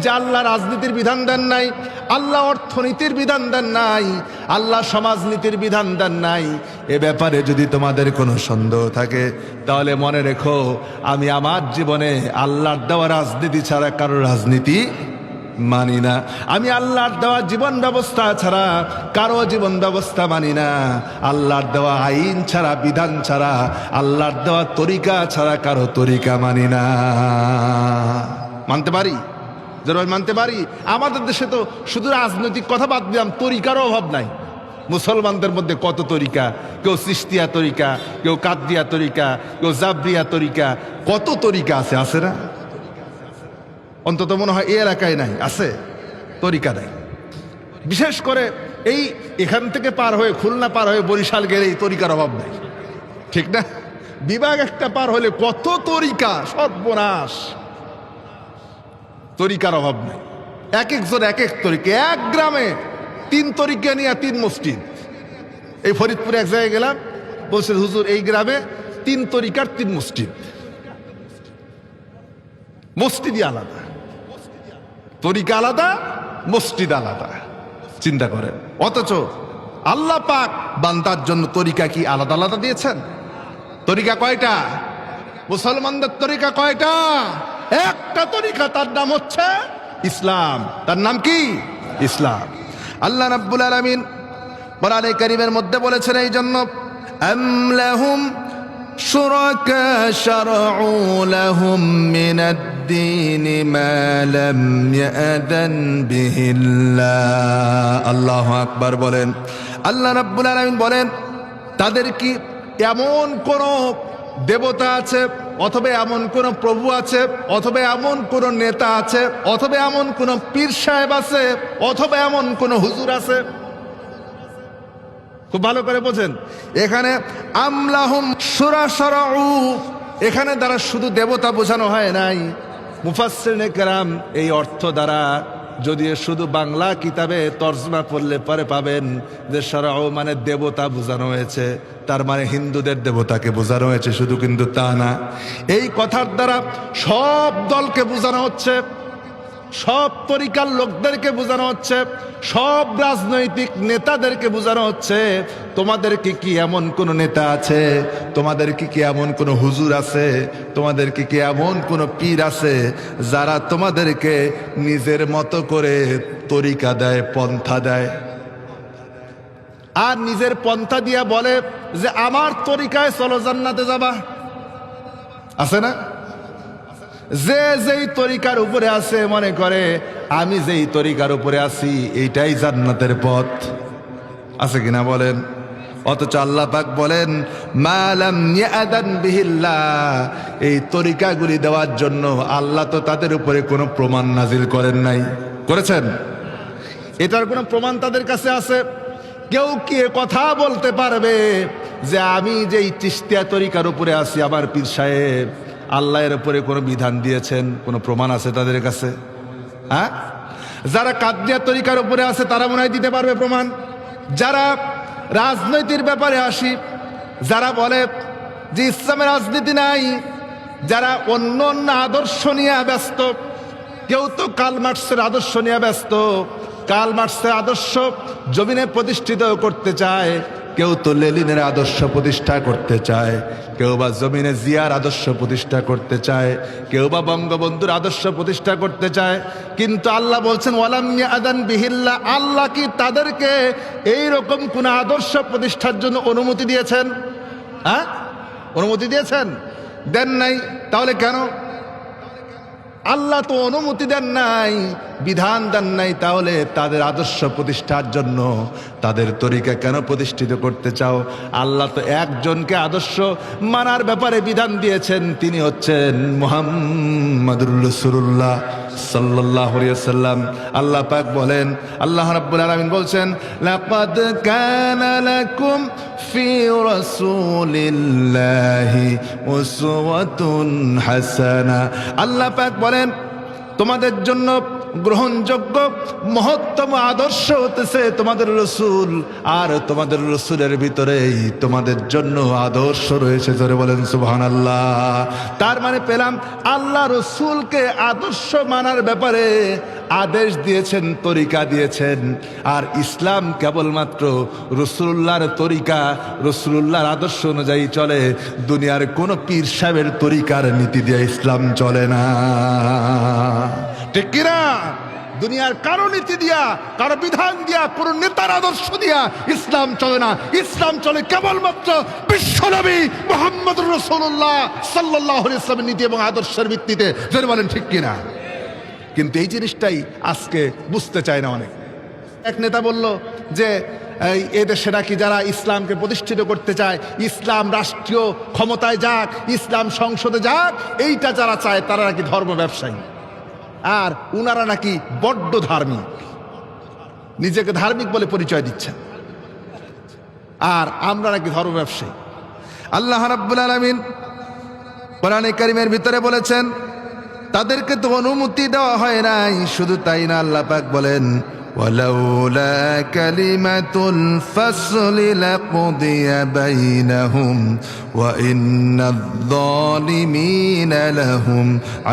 যে আল্লাহ রাজনীতির বিধান দেন নাই, আল্লাহ অর্থনীতির বিধান দেন নাই, আল্লাহ সমাজনীতির বিধান দেন নাই, এ ব্যাপারে যদি তোমাদের কোনো সন্দেহ থাকে, তাহলে মনে রেখো আমি আমার জীবনে আল্লাহর দেওয়া রাজনীতি ছাড়া কারো রাজনীতি মানি না। আমি আল্লাহর দেওয়া জীবন ব্যবস্থা ছাড়া কারো জীবন ব্যবস্থা মানি না। আল্লাহর দেওয়া আইন ছাড়া, বিধান ছাড়া, আল্লাহর দেওয়া তরিকা ছাড়া কারো তরিকা মানি না। মানতে পারি? যেরকম মানতে পারি। আমাদের দেশে তো শুধু রাজনৈতিক কথা বাদ দিলাম, তরিকারও অভাব নাই। মুসলমানদের মধ্যে কত তরিকা, কেউ চিশতিয়া তরিকা, কেউ কাদরিয়া তরিকা, কেউ জাবরিয়া তরিকা, কত তরিকা আছে, আছে না? অন্তত মনে হয় এই এলাকায় নাই, আছে তরিকা নাই। বিশেষ করে এই এখান থেকে পার হয়ে, খুলনা পার হয়ে বরিশাল গেলে এই তরিকার অভাব নাই, ঠিক না? বিভাগ একটা পার হলে কত তরিকা, সর্বনাশ। তরিকার অভাব নেই, এক একজন এক এক তরিকা। এক গ্রামে 3 তরিকা নিয়ে 3 মসজিদ। এই ফরিদপুরে এক জায়গায় গেলাম, বলছে হুজুর এই গ্রামে 3 তরিকার 3 মসজিদ। মসজিদই আলাদা, তরিকা আলাদা, মসজিদ আলাদা। চিন্তা করেন। অথচ আল্লাহ পাক বান্দার জন্য তরিকা কি আলাদা আলাদা দিয়েছেন? তরিকা কয়টা? মুসলমানদের তরিকা কয়টা? একটা তরিকা, তার নাম হচ্ছে ইসলাম। তার নাম কি? ইসলাম। আল্লাহ রাব্বুল আলামিন কোরআনে কারীমের মধ্যে বলেছেন এই জন্য, আম লাহুম শুরাকা শারউ লাহুম মিনাদ-দীন মা লাম ইয়াদান বিহিল্লাহ। আল্লাহু আকবার বলেন। আল্লাহ রাব্বুল আলামিন বলেন, তাদের কি এমন কোন দেবতা আছে, অথবা এমন কোন প্রভু আছে, অথবা এমন কোন নেতা আছে, অথবা এমন কোন পীর সাহেব আছে, অথবা এমন কোন হুজুর আছে? খুব ভালো করে বোঝেন। এখানে আমলাহুম শুরা শারউ, এখানে দ্বারা শুধু দেবতা বোঝানো হয় নাই। মুফাসসিরিনে কেরাম এই অর্থ দ্বারা, যদি শুধু বাংলা কিতাবে তর্জমা পড়লে পরে পাবেন যে শারউ মানে দেবতা বোঝানো হয়েছে, তার মানে হিন্দুদের দেবতাকে বোঝানো হয়েছে, শুধু কিন্তু তা না। এই কথার দ্বারা সব দলকে বোঝানো হচ্ছে, সব তরিকার লোকদেরকে বোঝানো হচ্ছে, সব রাজনৈতিক নেতাদেরকে বোঝানো হচ্ছে, তোমাদেরকে কি এমন কোন নেতা আছে, তোমাদেরকে কি এমন কোন হুজুর আছে, তোমাদেরকে কি এমন কোন পীর আছে যারা তোমাদেরকে নিজের মতো করে তরিকা দেয়, পন্থা দেয়, আর নিজের পন্থা দিয়া বলে যে আমার তরিকায় চলো জান্নাতে যাবা? আছে না? যে যেই তরিকার উপরে আছে মনে করে আমি যেই তরিকার উপরে আছি এইটাই জান্নাতের পথ। আছে কিনা বলেন? অথচ আল্লাহ পাক বলেন, মা লাম ইয়াদান বিহিল্লাহ, এই তরিকাগুলি দেওয়ার জন্য আল্লাহ তো তাদের উপরে কোনো প্রমাণ নাজিল করেন নাই। করেছেন? এটার কোনো প্রমাণ তাদের কাছে আছে? কেউ কি কথা বলতে পারবে যে আমি যেই চিশতিয়া তরিকার উপরে আছি, আমার পীর সাহেব আল্লাহর উপরে কোনো বিধান দিয়েছেন? কোনো প্রমাণ আছে তাদের কাছে? হ্যাঁ? যারা কাদরিয়া তরিকার উপরে আছে তারা মনে হয় দিতে পারবে প্রমাণ। যারা রাজনৈতিক ব্যাপারে আসি, যারা বলে যে ইসলামের রাজনীতি নাই, যারা অন্য অন্য আদর্শ নিয়ে ব্যস্ত, কেউ তো কার্ল মার্কসের আদর্শ নিয়ে ব্যস্ত, কার্ল মার্কসের আদর্শ জমিনে প্রতিষ্ঠিত করতে চায়, কেউ তো লেনিনের আদর্শ প্রতিষ্ঠা করতে চায়, কেউ বা জমিনে জিয়ার আদর্শ প্রতিষ্ঠা করতে চায়, কেউ বা বঙ্গবন্ধুর আদর্শ প্রতিষ্ঠা করতে চায়। কিন্তু আল্লাহ বলছেন ওয়ালাম ইয়াদান বিহিল্লাহ, আল্লাহ কি তাদেরকে এই রকম কোন আদর্শ প্রতিষ্ঠার জন্য অনুমতি দিয়েছেন? হ্যাঁ? অনুমতি দিয়েছেন? দেন নাই। তাহলে কেন? আল্লাহ তো অনুমতি দেন নাই, বিধান দেন নাই, তাহলে তাদের আদর্শ প্রতিষ্ঠার জন্য তাদের তরিকা কেন প্রতিষ্ঠিত করতে চাও? আল্লাহ তো একজনকে আদর্শ মানার ব্যাপারে বিধান দিয়েছেন, তিনি হচ্ছেন মুহাম্মাদুর রাসূলুল্লাহ সাল্লাল্লাহু আলাইহি ওয়াসাল্লাম। আল্লাহ পাক বলেন, আল্লাহ রাব্বুল আলামিন বলছেন, লাকাদ কানা লাকুম ফি রাসূলিল্লাহি উসওয়াতুন হাসানা। আল্লাহ পাক বলেন, তোমাদের জন্য গ্রহণযোগ্য মহত্তম আদর্শ হতেছে তোমাদের রসুল, আর তোমাদের রসুলের ভিতরেই তোমাদের জন্য আদর্শ রয়েছে। জোরে বলেন সুবহানাল্লাহ। তার মানে পেলাম আল্লাহ রসুলকে আদর্শ মানার ব্যাপারে আদেশ দিয়েছেন, তরিকা দিয়েছেন। আর ইসলাম কেবলমাত্র রসুল্লাহর তরিকা, রসুল্লাহর আদর্শ অনুযায়ী চলে। দুনিয়ার কোনো পীর সাহেবের তরিকার নীতি দিয়ে ইসলাম চলে না, ঠিক কিনা? দুনিয়ার কারো নীতি দিয়া, কারো বিধান দিয়া, কোন নেতার আদর্শ দিয়া ইসলাম চলে না। ইসলাম চলে কেবলমাত্র বিশ্বনবী মুহাম্মদুর রাসূলুল্লাহ সাল্লাল্লাহু আলাইহি ওয়াসাল্লামের নীতি এবং আদর্শের ভিত্তিতে। যদি বলেন ঠিক কিনা? কিন্তু এই জিনিসটাই আজকে বুঝতে চায় না অনেক। এক নেতা বলল যে এদেশে নাকি যারা ইসলামকে প্রতিষ্ঠিত করতে চায়, ইসলাম রাষ্ট্রীয় ক্ষমতায় যাক, ইসলাম সংসদে যাক, এইটা যারা চায় তারা নাকি ধর্ম ব্যবসায়ী, আর উনারা নাকি বড্ড ধার্মিক, নিজেকে ধার্মিক বলে পরিচয় দিচ্ছেন, আর আমরা নাকি ধর্ম ব্যবসায়ী। আল্লাহ রাব্বুল আলামিন কোরআনে কারীমের ভিতরে বলেছেন, তাদেরকে তো অনুমতি দেওয়া হয় নাই। শুধু তাই না, আল্লাহ পাক বলেন, ওয়ালাউলা কালিমাতুল ফাসলি লাকুদিয়া বাইনাহুম ওয়া ইন্নায-যালিমিনা লাহুম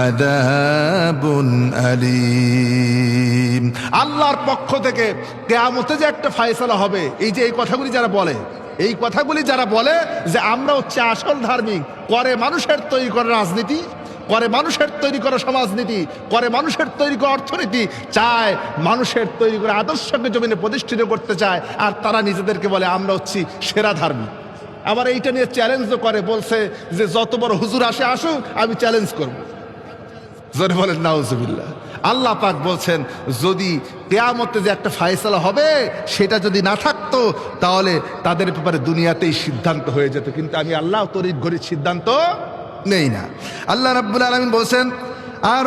আযাবুন আলীম। আল্লাহর পক্ষ থেকে কিয়ামতে যে একটা ফয়সালা হবে, এই যে এই কথাগুলি যারা বলে, এই কথাগুলি যারা বলে যে আমরা হচ্ছে আসল ধার্মিক, করে মানুষের তৈরি করা রাজনীতি, করে মানুষের তৈরি করা সমাজনীতি, করে মানুষের তৈরি করা অর্থনীতি, চায় মানুষের তৈরি করা আদর্শকে জমিনে প্রতিষ্ঠিত করতে চায়, আর তারা নিজেদেরকে বলে আমরা হচ্ছি সেরা ধার্মিক। আবার এইটা নিয়ে চ্যালেঞ্জও করে, বলছে যে যত বড় হুজুর আসে আসুক, আমি চ্যালেঞ্জ করব। জোরে বলেন নাউজুবিল্লাহ। আল্লাহ পাক বলছেন, যদি কিয়ামতে যে একটা ফয়সালা হবে সেটা যদি না থাকতো, তাহলে তাদের ব্যাপারে দুনিয়াতেই সিদ্ধান্ত হয়ে যেত। কিন্তু আমি আল্লাহ তড়িৎ ঘড়ির সিদ্ধান্ত নেই না। আল্লাহ রাব্বুল আলামিন বলছেন, আর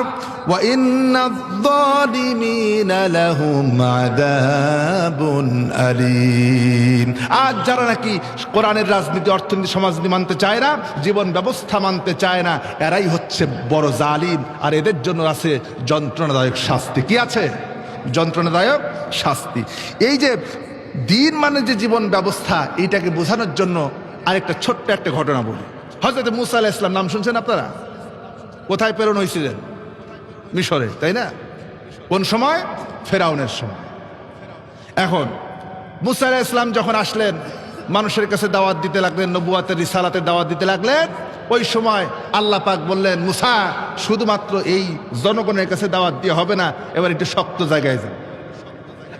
ওয়া ইন্নায-যালিমিনা লাহুম আযাবুন আলীম। আজ যারা নাকি কোরআনের রাজনীতি, অর্থনীতি, সমাজনীতি মানতে চায় না, জীবন ব্যবস্থা মানতে চায় না, এরাই হচ্ছে বড় জালিম, আর এদের জন্য আছে যন্ত্রণাদায়ক শাস্তি। কি আছে? যন্ত্রণাদায়ক শাস্তি। এই যে দিন মানে যে জীবন ব্যবস্থা, এইটাকে বোঝানোর জন্য আরেকটা ছোট্ট একটা ঘটনা বলি। হযরত মূসা আলাইহিস সালাম নাম শুনছেন আপনারা? কোথায় প্রেরণ হয়েছিলেন? মিশরে, তাই না? কোন সময়? ফেরাউনের সময়। এখন মূসা আলাইহিস সালাম যখন আসলেন, মানুষের কাছে দাওয়াত দিতে লাগলেন, নবুয়াতের রিসালাতের দাওয়াত দিতে লাগলেন, ওই সময় আল্লাহ পাক বললেন, মূসা শুধুমাত্র এই জনগণের কাছে দাওয়াত দিয়ে হবে না, এবার একটু শক্ত জায়গায় যান।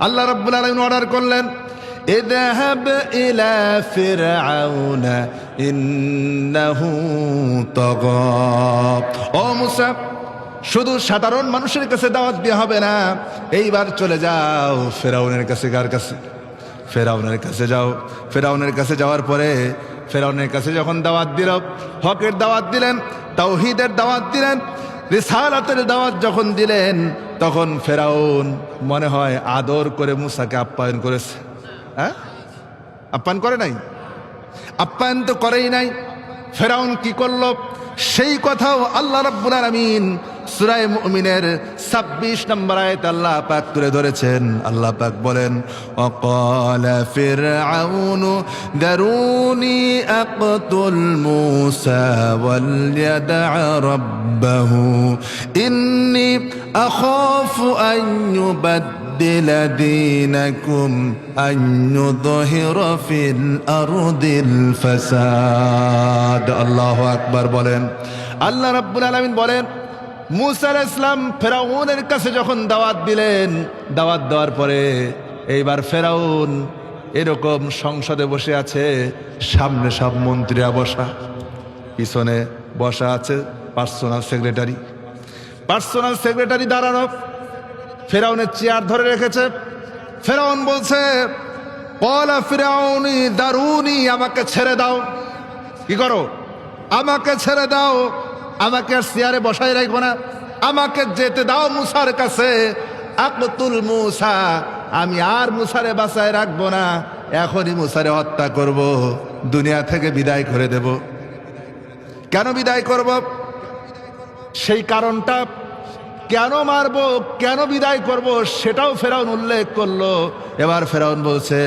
আল্লাহ রাব্বুল আলামিন অর্ডার করলেন, اذهب إلى فرعون إنه طغى। ও মুসা, শুধু সাধারণ মানুষের কাছে দাওয়াত দেওয়া হবে না, এইবার চলে যাও ফেরাউনের কাছে। কার কাছে? ফেরাউনের কাছে যাও। ফেরাউনের কাছে যাওয়ার পরে, ফেরাউনের কাছে যখন দাওয়াত দিল, হকের দাওয়াত দিলেন, তাওহীদের দাওয়াত দিলেন, রিসালাতের দাওয়াত যখন দিলেন, তখন ফেরাউন মনে হয় আদর করে মুসাকে আপ্যায়ন করেছে। হ্যাঁ, আপ্যায়ন করে নাই? আপ্যায়ন তো করেই নাই। ফেরাউন কি করলো সেই কথাও আল্লাহ রাব্বুল আলামিন সূরা মুমিনের 26 নম্বর আয়াতে আল্লাহ পাক তুলে ধরেছেন। আল্লাহ পাক বলেন, ওয়াকালা ফিরআউনু দারুনি আকতুল মূসা ওয়ালইয়াদআ রাব্বাহু ইন্নী আখাফু আন يبدل دينكم أن يظهر في الأرض الفساد। আল্লাহু আকবার বলেন। আল্লাহ রাব্বুল আলামিন বলেন, মূসা আলাইহিস সালাম ফেরাউনের কাছে যখন দাওয়াত দিলেন, দাওয়াত দেওয়ার পরে এইবার ফেরাউন এরকম সংসদে বসে আছে, সামনে সব মন্ত্রীরা বসা, পিছনে বসা আছে পার্সোনাল সেক্রেটারি দাঁড়ানো, ফেরাউনের চেয়ার ধরে রেখেছে। ফেরাউন বলছে, ক্বালা ফিরআউনি দারুনি, আমাকে ছেড়ে দাও। কি করো? আমাকে ছেড়ে দাও, আমাকে আর চেয়ারে বসাই রাখবো না, আমাকে যেতে দাও মুসার কাছে। আকতুল মুসা, আমি আর মুসারে বাঁচায় রাখবো না, এখনই মুসারে হত্যা করব, দুনিয়া থেকে বিদায় করে দেব। কেন বিদায় করব? সেই কারণটা, কেন মারবো, কেন বিদায় করব, সেটাও ফেরাউন উল্লেখ করলো। এবার ফেরাউন বলছে,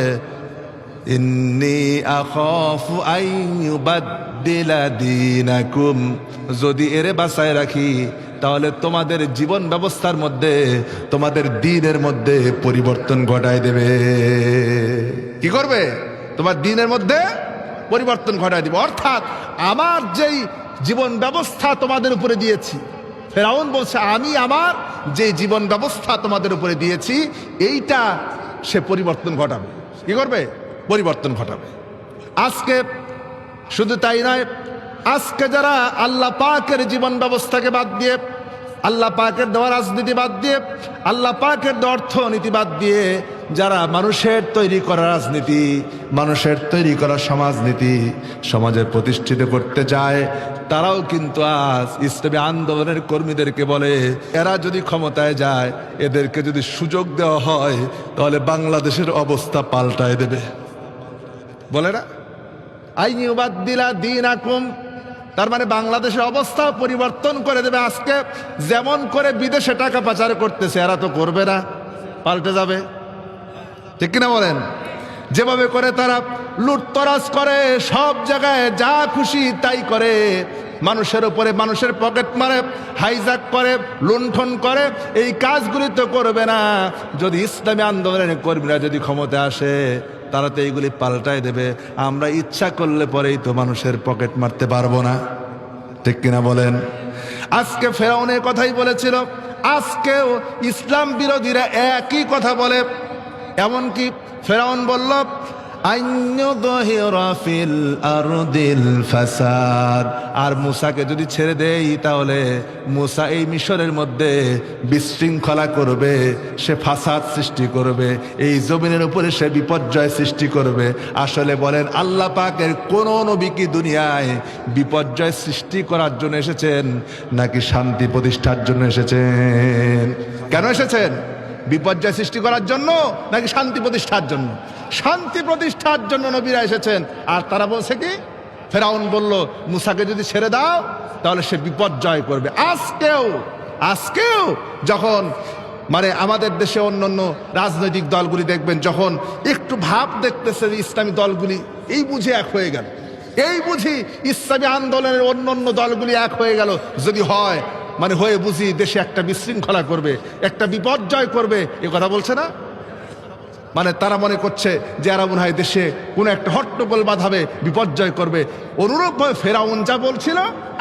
ইন্নী আখাফু আন ইউবাদদিলা দীনাকুম, যদি এরে বাঁচায় রাখি তাহলে তোমাদের জীবন ব্যবস্থার মধ্যে, তোমাদের দ্বীনের মধ্যে পরিবর্তন ঘটায় দেবে। কি করবে? তোমার দ্বীনের মধ্যে পরিবর্তন ঘটায় দিবে। অর্থাৎ আমার যেই জীবন ব্যবস্থা তোমাদের উপরে দিয়েছি, ফেরাউন বলছে আমি আমার যে জীবন ব্যবস্থা তোমাদের উপরে দিয়েছি এইটা সে পরিবর্তন ঘটাবে। কি করবে? পরিবর্তন ঘটাবে। আজকে শুধু তাই নয়, আজকে যারা আল্লাহ পাকের জীবন ব্যবস্থাকে বাদ দিয়ে, আল্লাহ পাকের দেওয়া রাজনীতি বাদ দিয়ে, আল্লাহ পাকের দেওয়া অর্থনীতি বাদ দিয়ে যারা মানুষের তৈরি করা রাজনীতি, মানুষের তৈরি করা সমাজনীতি সমাজে প্রতিষ্ঠিত করতে চায়, তারাও কিন্তু আজ ইসলামী আন্দোলনের কর্মীদেরকে বলে, এরা যদি ক্ষমতায় যায়, এদেরকে যদি সুযোগ দেওয়া হয় তাহলে বাংলাদেশের অবস্থা পাল্টায় দেবে। বলে না, আইন ইউবাদদিলা দীনাকুম, তার মানে বাংলাদেশের অবস্থা পরিবর্তন করে দেবে। আজকে যেমন করে বিদেশে টাকা পাচার করতেছে, এরা তো করবে না, পাল্টে যাবে। ঠিক কিনা বলেন? যেভাবে করে তারা লুটতরাজ করে, সব জায়গায় যা খুশি তাই করে, মানুষের উপরে মানুষের পকেট মারে, হাইজ্যাক করে, লুণ্ঠন করে, এই কাজগুলি তো করবে না। যদি ইসলামী আন্দোলনের কর্মীরা যদি ক্ষমতা আসে, তারা তো এইগুলি পাল্টায় দেবে। আমরা ইচ্ছা করলে পরেই তো মানুষের পকেট মারতে পারবো না। ঠিক কিনা বলেন? আজকে ফেরাউনের কথাই বলেছিল, আজকেও ইসলাম বিরোধীরা একই কথা বলে। এমনকি ফেরাউন বলল, আর মুসাকে যদি ছেড়ে দেই তাহলে মুসা এই মিশরের মধ্যে বিশৃঙ্খলা করবে, সে ফাসাদ সৃষ্টি করবে, এই জমিনের উপরে সে বিপর্যয় সৃষ্টি করবে। আসলে বলেন, আল্লাহ পাকের কোন নবী কি দুনিয়ায় বিপর্যয় সৃষ্টি করার জন্য এসেছেন নাকি শান্তি প্রতিষ্ঠার জন্য এসেছেন? কেন এসেছেন? বিপর্যয় সৃষ্টি করার জন্য নাকি শান্তি প্রতিষ্ঠার জন্য? শান্তি প্রতিষ্ঠার জন্য নবীরা এসেছেন। আর তারা বলছে কি? ফেরাউন বলল, মুসাকে যদি ছেড়ে দাও তাহলে সে বিপর্যয় করবে। আজকেও যখন মানে আমাদের দেশে অন্যান্য রাজনৈতিক দলগুলি দেখবেন, যখন একটু ভাব দেখতেছে যে ইসলামী দলগুলি এই বুঝে এক হয়ে গেল, এই বুঝি ইসলামী আন্দোলনের অন্যান্য দলগুলি এক হয়ে গেল, যদি হয় মানে হয়ে বুঝি দেশে একটা বিশৃঙ্খলা করবে, একটা বিপর্যয় করবে, এ কথা বলছে না? মানে তারা মনে করছে যে এরা মনে হয় দেশে কোনো একটা হট্টগোল বাঁধাবে, বিপর্যয় করবে। অনুরূপভাবে ফেরাউন যা বলছিল,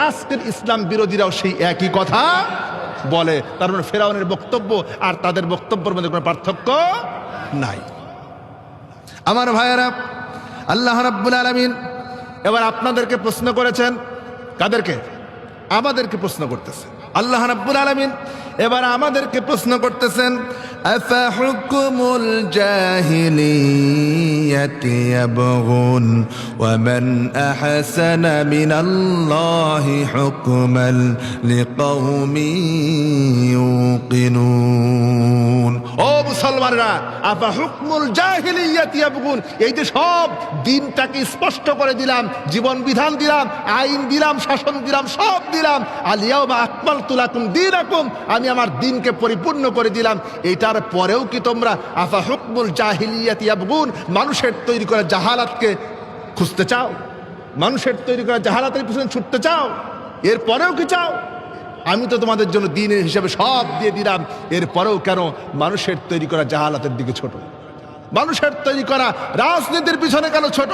আজকের ইসলাম বিরোধীরাও সেই একই কথা বলে। তার মানে ফেরাউনের বক্তব্য আর তাদের বক্তব্যের মধ্যে কোনো পার্থক্য নাই। আমার ভাইয়েরা, আল্লাহ রাব্বুল আলামিন এবার আপনাদেরকে প্রশ্ন করেছেন। কাদেরকে? আমাদেরকে প্রশ্ন করতেছেন। আল্লাহ রাব্বুল আলামিন এবার আমাদেরকে প্রশ্ন করতেছেন, আফা হুকুমুল জাহিলিয়াতি ইয়াবগুন ওয়া মান আহসানা মিনাল্লাহি হুকমান লিকাওমিন ইউকিনুন। ও মুসলমানরা, আফা হুকুমুল জাহিলিয়াতি ইয়াবগুন, এই যে সব দিনটাকে স্পষ্ট করে দিলাম, জীবন বিধান দিলাম, আইন দিলাম, শাসন দিলাম, সব দিলাম। আল ইয়াউমা আকমালতু লাকুম দীনাকুম, আমি আমার দিনকে পরিপূর্ণ করে দিলাম। এটার পরেও কি তোমরা আফা হুকমুল জাহিলিয়াতি ইয়াবগুন, মানুষের তৈরি করা জাহালাতকে খুঁজতে চাও? মানুষের তৈরি করা জাহালাতের পিছনে ছুটতে চাও? এর পরেও কি চাও? আমি তো তোমাদের জন্য দিনের হিসাবে সব দিয়ে দিলাম, এর পরেও কেন মানুষের তৈরি করা জাহালাতের দিকে ছোট? মানুষের তৈরি করা রাজনীতির পিছনে কেন ছোট?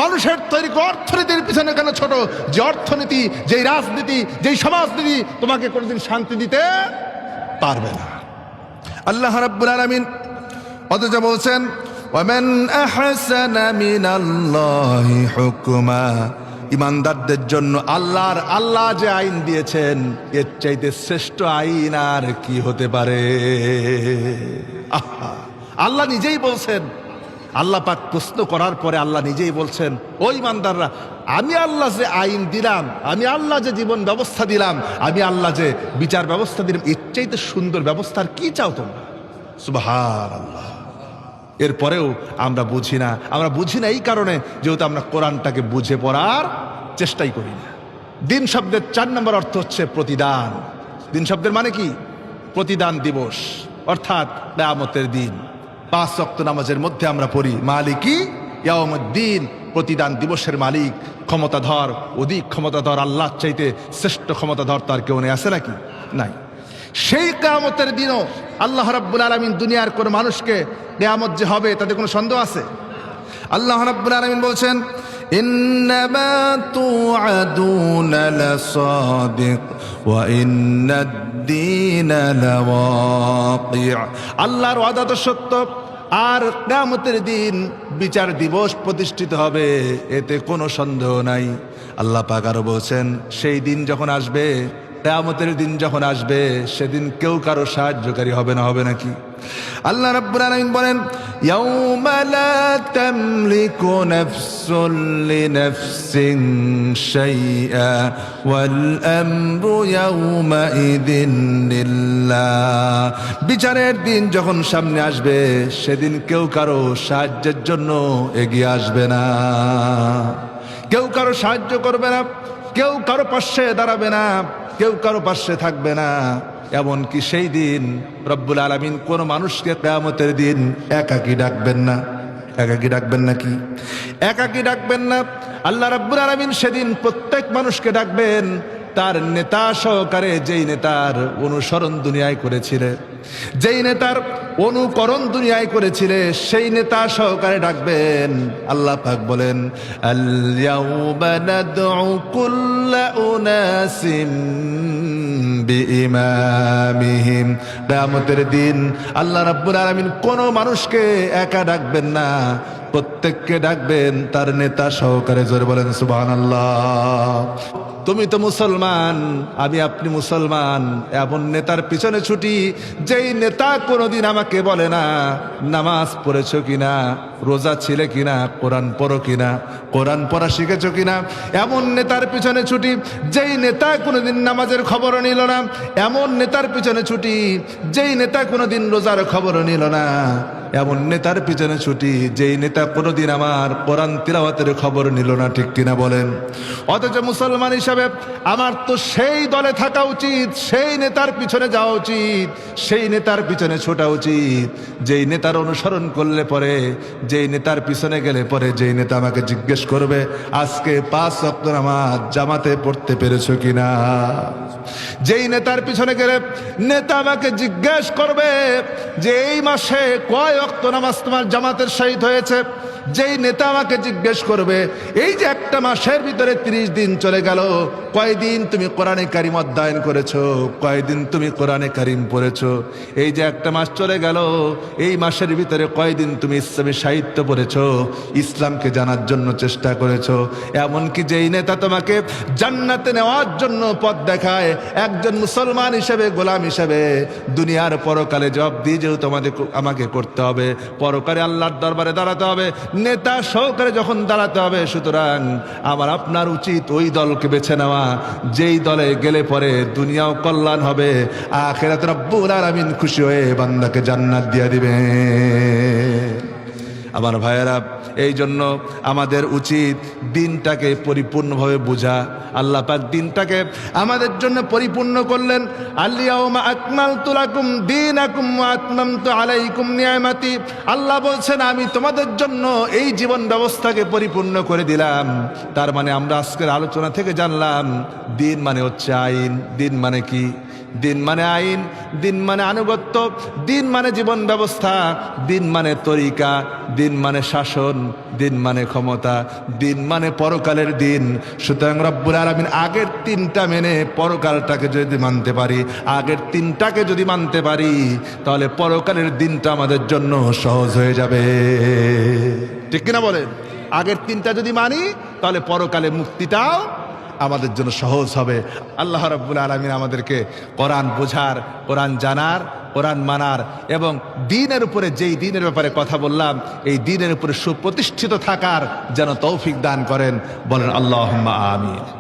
মানুষের তৈরি করা অর্থনীতির পিছনে কেন ছোট? যে অর্থনীতি, যেই রাজনীতি, যেই সমাজনীতি তোমাকে কোনোদিন শান্তি দিতে পারবে না। আল্লাহ রাব্বুল আলামিন অথচ বলছেন, ওয়ামান আহসানা মিনাল্লাহি হুকমা, ইমানদারদের জন্য আল্লাহ যে আইন দিয়েছেন এর চাইতে শ্রেষ্ঠ আইন আর কি হতে পারে? আহা, আল্লাহ নিজেই বলছেন, আল্লাহ পাক প্রশ্ন করার পরে আল্লাহ নিজেই বলছেন, ওই ইমানদাররা, আমি আল্লাহ যে আইন দিলাম, আমি আল্লাহ যে জীবন ব্যবস্থা দিলাম, আমি আল্লাহ যে বিচার ব্যবস্থা দিলাম, এর চাইতে সুন্দর ব্যবস্থা আর কি চাও তোমরা? সুবহানাল্লাহ। এরপরেও আমরা বুঝি না এই কারণে যেহেতু আমরা কোরআনটাকে বুঝে পড়ার চেষ্টাই করি না। দিন শব্দের 4 নম্বর অর্থ হচ্ছে প্রতিদান। দিন শব্দের মানে কি? প্রতিদান দিবস, অর্থাৎ কিয়ামতের দিন। 5 ওয়াক্ত নামাজের মধ্যে আমরা পড়ি মালিকি ইয়াউমুদ্দিন, প্রতিদান দিবসের মালিক, ক্ষমতাধর, অধিক ক্ষমতাধর আল্লাহর চাইতে শ্রেষ্ঠ ক্ষমতাধর তার কেউ নেই, আছে নাকি? নাই। সেই কিয়ামতের দিনও আল্লাহ রাব্বুল আলামিন দুনিয়ার কোন মানুষকে কিয়ামত যে হবে তাতে কোনো সন্দেহ আছে? আল্লাহ রাব্বুল আলামিন বলছেন, ইন্নামা তুআদুনা লাসাদিক ওয়া ইন্নাদ-দীনা লাওয়াকি'। আল্লাহর ওয়াদা তো সত্য, আর কিয়ামতের দিন বিচার দিবস প্রতিষ্ঠিত হবে, এতে কোনো সন্দেহ নাই। আল্লাহ পাক আরো বলছেন, সেই দিন যখন আসবে, কিয়ামতের দিন যখন আসবে, সেদিন কেউ কারো সাহায্যকারী হবে না, হবে নাকি? আল্লাহ রাব্বুল আলামিন বলেন, ইয়াউমা লা তামলিকু নাফসুন লিনাফসিন শাইআ ওয়াল আমরু ইয়াউমা ইযিন লিল্লাহ। বিচারের দিন যখন সামনে আসবে, সেদিন কেউ কারো সাহায্যের জন্য এগিয়ে আসবে না, কেউ কারো সাহায্য করবে না, কেউ কারো পাশে দাঁড়াবে না, কেউ কারো পাশে থাকবে না। এমনকি সেই দিন রব্বুল আলামিন কোন মানুষকে কিয়ামতের দিন একাকী ডাকবেন না। একাকী ডাকবেন না কি? একাকী ডাকবেন না। আল্লাহ রাব্বুল আলামিন সেদিন প্রত্যেক মানুষকে ডাকবেন তার নেতা সহকারে, যেই নেতার অনুসরণ দুনিয়ায় করেছিলে, যেই নেতার অনুকরণ দুনিয়ায় করেছিলে, সেই নেতা সহকারে ডাকবেন। আল্লাহ পাক বলেন, আল ইয়াউমা নাদউ কুল্লা উনাসিম বিইমামিহিম। কিয়ামতের দিন আল্লাহ রাব্বুল আলামিন কোন মানুষকে একা ডাকবেন না, প্রত্যেককে ডাকবেন তার নেতা সহকারে। জোরে বলেন সুবহানাল্লাহ। তুমি তো মুসলমান, আমি আপনি মুসলমান, এমন নেতার পিছনে ছুটি যেই নেতা কোনোদিন আমাকে বলে না নামাজ পড়েছো কিনা, রোজা ছিলে কিনা, কোরআন পড়ো কিনা, কোরআন পড়া শিখেছো কিনা। এমন নেতার পিছনে ছুটি যেই নেতা কোনোদিন নামাজের খবর নিল না, এমন নেতার পিছনে ছুটি যেই নেতা কোনোদিন রোজার খবর নিল না, এমন নেতার পিছনে ছুটি যেই নেতা কোনোদিন আমার কোরআন তিলাওয়াতের খবর নিল না। ঠিক কিনা বলেন? অথচ মুসলমান হিসাবে আমার তো সেই দলে থাকা উচিত, সেই নেতার পিছনে যাওয়া উচিত, সেই নেতার পিছনে ছোটা উচিত, যেই নেতার অনুসরণ করলে পরে, যেই নেতার পিছনে গেলে পরে, যেই নেতা আমাকে জিজ্ঞেস করবে আজকে 5 ওয়াক্ত নামাজ জামাতে পড়তে পেরেছো কিনা। যেই নেতার পিছনে গেলে নেতা আমাকে জিজ্ঞেস করবে যে এই মাসে কয় ওয়াক্ত নামাজ তোমার জামাতের সহিত হয়েছে। যেই নেতা আমাকে জিজ্ঞেস করবে এই যে একটা মাসের ভিতরে 30 দিন চলে গেল, কয়দিন তুমি কোরআনে কারিম অধ্যয়ন করেছো, কয়দিন তুমি কোরআনে কারিম পড়েছো। এই যে একটা মাস চলে গেল, এই মাসের ভিতরে কয়দিন তুমি ইসলামী সাহিত্য পড়েছো, ইসলামকে জানার জন্য চেষ্টা করেছো। এমনকি যেই নেতা তোমাকে জান্নাতে নেওয়ার জন্য পথ দেখায়, একজন মুসলমান হিসেবে, গোলাম হিসেবে দুনিয়ার পরকালে জবাবদিহি যেহেতু আমাকে করতে হবে, পরকালে আল্লাহর দরবারে দাঁড়াতে হবে, নেতা সহকারে যখন দাঁড়াতে হবে, সুতরাং আমার আপনার উচিত ওই দলকে বেছে নেওয়া যেই দলে গেলে পরে দুনিয়াও কল্যাণ হবে, আখিরাতে রব্বুল আলামিন খুশি হয়ে বান্দাকে জান্নাত দিয়ে দিবে। আমার ভাইয়েরা, এই জন্য আমাদের উচিত দিনটাকে পরিপূর্ণভাবে বোঝা। আল্লাহ পাক দিনটাকে আমাদের জন্য পরিপূর্ণ করলেন। আল-ইয়াউমা আকমালতু লাকুম দীনাকুম ওয়া আতমামতু আলাইকুম নিয়ামাতি। আল্লাহ বলছেন আমি তোমাদের জন্য এই জীবন ব্যবস্থাকে পরিপূর্ণ করে দিলাম। তার মানে আমরা আজকের আলোচনা থেকে জানলাম দিন মানে হচ্ছে আইন। দিন মানে কি? দিন মানে আইন, দিন মানে আনুগত্য, দিন মানে জীবন ব্যবস্থা, দিন মানে তরিকা, দিন মানে শাসন, দিন মানে ক্ষমতা, দিন মানে পরকালের দিন। সুতরাং রব্বুল আলামিন আগের 3টা মেনে পরকালটাকে যদি মানতে পারি, আগের 3টাকে যদি মানতে পারি, তাহলে পরকালের দিনটা আমাদের জন্য সহজ হয়ে যাবে। ঠিক কিনা বলেন? আগের 3টা যদি মানি তাহলে পরকালে মুক্তিটাও আমাদের জন্য সহজ হবে। আল্লাহ রাব্বুল আলামিন আমাদেরকে কোরআন বোঝার, কোরআন জানার, কোরআন মানার এবং দ্বীনের উপরে, যেই দ্বীনের ব্যাপারে কথা বললাম এই দ্বীনের উপরে সুপ্রতিষ্ঠিত থাকার যেন তৌফিক দান করেন। বলেন আল্লাহুম্মা আমিন।